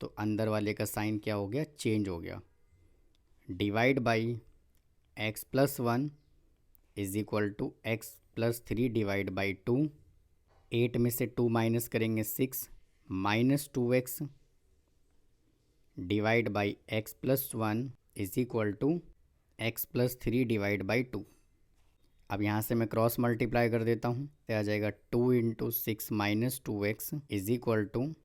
तो अंदर वाले का साइन क्या हो गया, चेंज हो गया। Divide by x+1 is equal to x+3 divide by 2। 8 में से 2 माइनस करेंगे 6 minus 2x divide by x+1 is equal to x+3 divide by 2। अब यहाँ से मैं क्रॉस मल्टीप्लाई कर देता हूँ तो आ जाएगा 2 into 6 minus 2x is equal to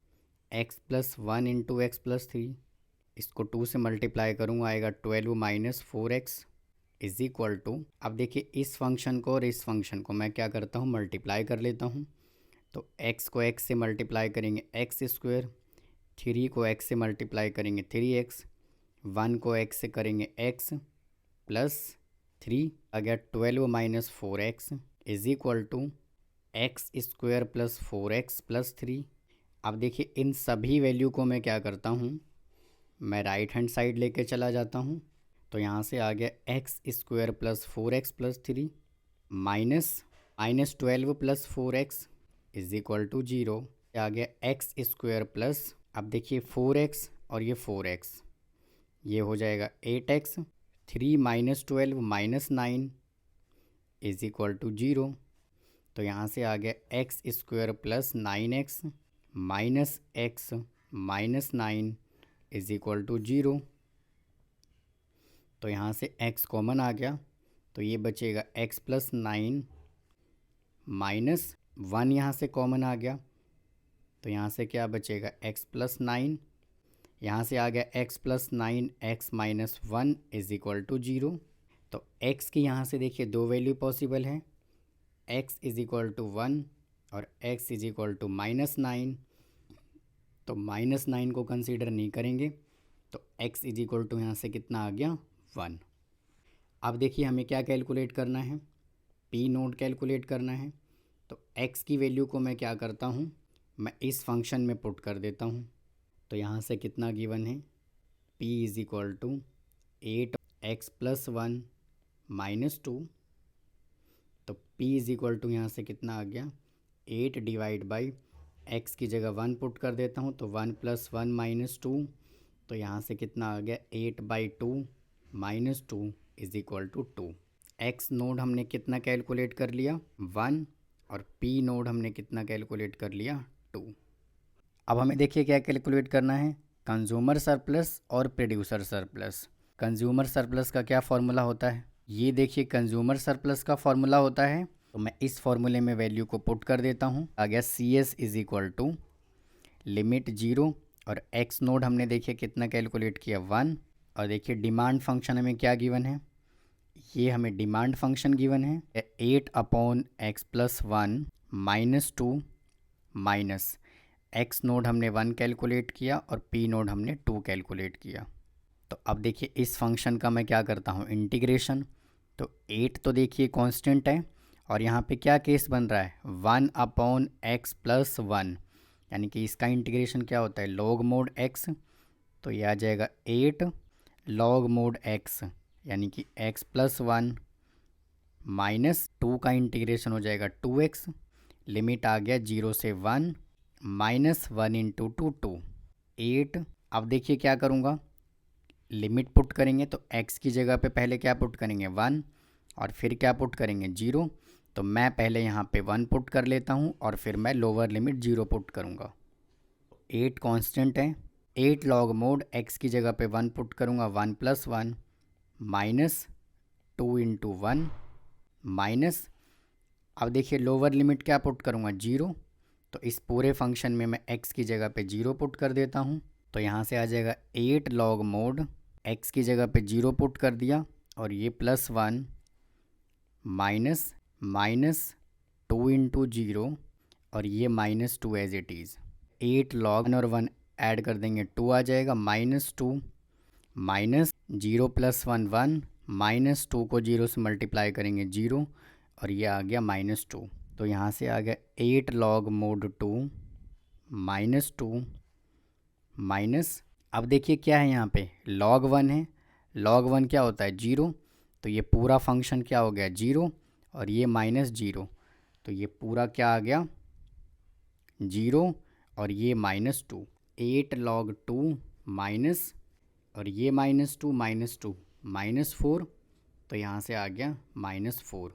x+1 into x+3। इसको 2 से मल्टीप्लाई करूँगा आएगा 12 minus 4x is equal to, अब देखिए इस फंक्शन को और इस फंक्शन को मैं क्या करता हूँ, मल्टीप्लाई कर लेता हूँ। तो x को x से मल्टीप्लाई करेंगे x², 3 को x से मल्टीप्लाई करेंगे 3x, 1 को x से करेंगे x प्लस 3, आ गया 12 minus 4x is equal to x² plus 4x plus 3। अब देखिए इन सभी वैल्यू को मैं क्या करता हूँ, मैं राइट हैंड साइड लेके चला जाता हूँ। तो यहाँ से आ गया x² plus 4x plus 3 minus 12 plus 4x is equal to 0। आ गया x² प्लस, अब देखिए 4x और ये 4x, ये हो जाएगा 8x। 3 minus 12 minus 9 is equal to 0। तो यहाँ से आ गया x² plus 9x minus x minus 9 is equal to 0। तो यहाँ से x कॉमन आ गया तो ये बचेगा x प्लस 9 माइनस 1, यहाँ से कॉमन आ गया तो यहाँ से क्या बचेगा x प्लस 9, यहाँ से आ गया x plus 9 x minus 1 is equal to 0। तो x की यहाँ से देखिए दो वैल्यू पॉसिबल हैं, x इज इक्वल टू 1 और x इज इक्वल टू -9। तो -9 को कंसीडर नहीं करेंगे तो x इज इक्वल टू यहाँ से कितना आ गया 1। अब देखिए हमें क्या कैलकुलेट करना है, p नोड कैलकुलेट करना है। तो x की वैल्यू को मैं क्या करता हूँ, मैं इस फंक्शन में पुट कर देता हूँ। तो यहाँ से कितना गिवन है, p is equal to 8x plus 1 minus 2। तो p इज इक्वल टू यहाँ से कितना आ गया 8 डिवाइड बाई x की जगह 1 पुट कर देता हूँ तो 1 प्लस 1 माइनस 2। तो यहाँ से कितना आ गया 8/2 minus 2 is equal to 2। x naught हमने कितना कैलकुलेट कर लिया 1 और p नोड हमने कितना कैलकुलेट कर लिया 2। अब हमें देखिए क्या कैलकुलेट करना है, कंज्यूमर सरप्लस और प्रोड्यूसर सरप्लस। कंज्यूमर सरप्लस का क्या फार्मूला होता है, ये देखिए कंज्यूमर सरप्लस का फार्मूला होता है। तो मैं इस फार्मूले में वैल्यू को पुट कर देता हूँ, आ गया CS is equal to limit 0 और x नोड हमने देखिए कितना कैलकुलेट किया 1 और देखिए डिमांड फंक्शन हमें क्या गिवन है, ये हमें डिमांड फंक्शन गिवन है 8/x+1 -2 माइनस x नोड हमने 1 कैलकुलेट किया और p नोड हमने 2 कैलकुलेट किया। तो अब देखिए इस फंक्शन का मैं क्या करता हूँ इंटीग्रेशन। तो 8 तो देखिए कांस्टेंट है और यहाँ पे क्या केस बन रहा है 1/x+1, यानी कि इसका इंटीग्रेशन क्या होता है log mod x। तो ये आ जाएगा 8 log mod x, यानी कि x+1 -2 का इंटीग्रेशन हो जाएगा 2x, लिमिट आ गया 0 से 1 -1 × 2 8। अब देखिए क्या करूँगा, लिमिट पुट करेंगे तो x की जगह पे पहले क्या पुट करेंगे 1 और फिर क्या पुट करेंगे 0। तो मैं पहले यहाँ पे 1 पुट कर लेता हूँ और फिर मैं लोअर लिमिट 0 पुट करूँगा। 8 कांस्टेंट है, 8 log mod x की जगह पे 1 पुट करूँगा 1+1 -2 × 1 माइनस, अब देखिए लोअर लिमिट क्या पुट करूँगा 0। तो इस पूरे फंक्शन में मैं x की जगह पे 0 पुट कर देता हूँ। तो यहाँ से आ जाएगा 8 log mod x की जगह पे 0 पुट कर दिया और ये +1 -2 × 0 और ये -2 एज इट इज़। 8 log और 1 ऐड कर देंगे 2 आ जाएगा -2 -0 +1 1 -2 को 0 से मल्टीप्लाई करेंगे 0 और ये आ गया -2। तो यहाँ से आ गया 8 log mod 2 -2 माइनस, अब देखिए क्या है यहाँ पे log 1 है, log 1 क्या होता है 0। तो ये पूरा फंक्शन क्या हो गया 0 और ये -0, तो ये पूरा क्या आ गया 0 और ये -2। 8 log 2 माइनस और ये -2 -4, तो यहाँ से आ गया -4।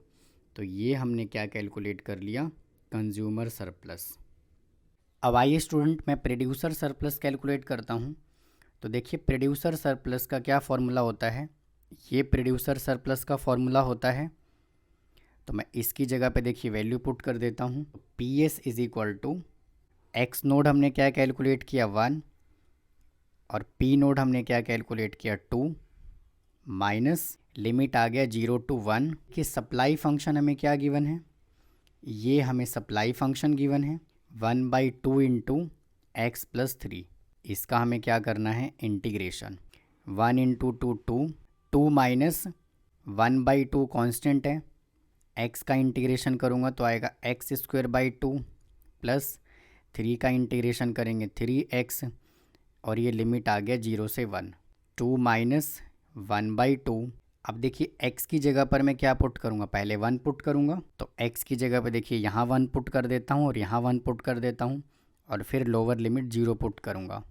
तो ये हमने क्या कैलकुलेट कर लिया कंज्यूमर सरप्लस। अब आइए स्टूडेंट मैं प्रोड्यूसर सरप्लस कैलकुलेट करता हूँ। तो देखिए प्रोड्यूसर सरप्लस का क्या फॉर्मूला होता है, ये प्रोड्यूसर सरप्लस का फॉर्मूला होता है। तो मैं इसकी जगह पे देखिए वैल्यू पुट कर देता हूँ। PS = एक्स नोड हमने क्या कैलकुलेट किया 1 और P नोड हमने क्या कैलकुलेट किया 2 माइनस लिमिट आ गया 0 to 1 कि सप्लाई फंक्शन हमें क्या गिवन है, ये हमें सप्लाई फंक्शन गिवन है 1/2 × x + 3। इसका हमें क्या करना है इंटीग्रेशन 1 × 2 2 माइनस 1/2 कांस्टेंट है, x का इंटीग्रेशन करूँगा तो आएगा x² 2 प्लस 3 का इंटीग्रेशन करेंगे 3x और ये लिमिट आ गया 0 से 1 2 माइनस 1/2। अब देखिए x की जगह पर मैं क्या पुट करूँगा, पहले 1 पुट करूँगा। तो x की जगह पर देखिए यहाँ 1 पुट कर देता हूँ और यहाँ 1 पुट कर देता हूँ और फिर लोअर लिमिट 0 पुट करूँगा।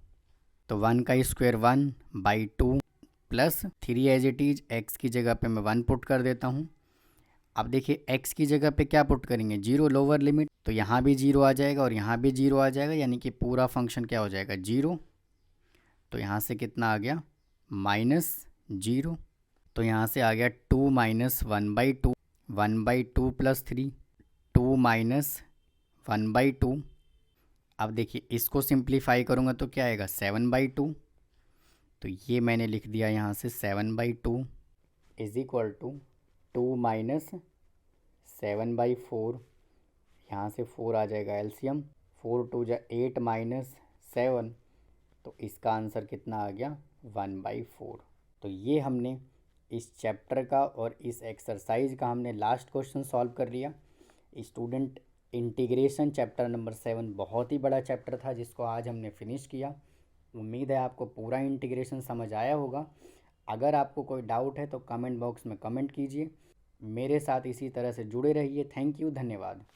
तो 1 का square 1/2 plus 3 as it is, x की जगह पे मैं 1 पुट कर देता हूँ। अब देखिए x की जगह पे क्या पुट करेंगे 0 लोअर लिमिट, तो यहाँ भी 0 आ जाएगा और यहाँ भी 0 आ जाएगा, यानी कि पूरा फंक्शन क्या हो जाएगा 0। तो यहाँ से कितना आ गया -0। तो यहाँ से आ गया 2 माइनस 1/2 1/2 प्लस 3 2 माइनस 1/2। अब देखिए इसको सिंप्लीफाई करूँगा तो क्या आएगा 7/2। तो ये मैंने लिख दिया यहाँ से 7/2 = 2 माइनस 7/4। यहाँ से 4 आ जाएगा एलसीएम, 4 2 जा 8 माइनस 7, तो इसका आंसर कितना आ गया 1/4। तो ये हमने इस चैप्टर का और इस एक्सरसाइज का हमने लास्ट क्वेश्चन सॉल्व कर लिया। स्टूडेंट इंटीग्रेशन चैप्टर नंबर 7 बहुत ही बड़ा चैप्टर था जिसको आज हमने फिनिश किया। उम्मीद है आपको पूरा इंटीग्रेशन समझ आया होगा। अगर आपको कोई डाउट है तो कमेंट बॉक्स में कमेंट कीजिए। मेरे साथ इसी तरह से जुड़े रहिए। थैंक यू, धन्यवाद।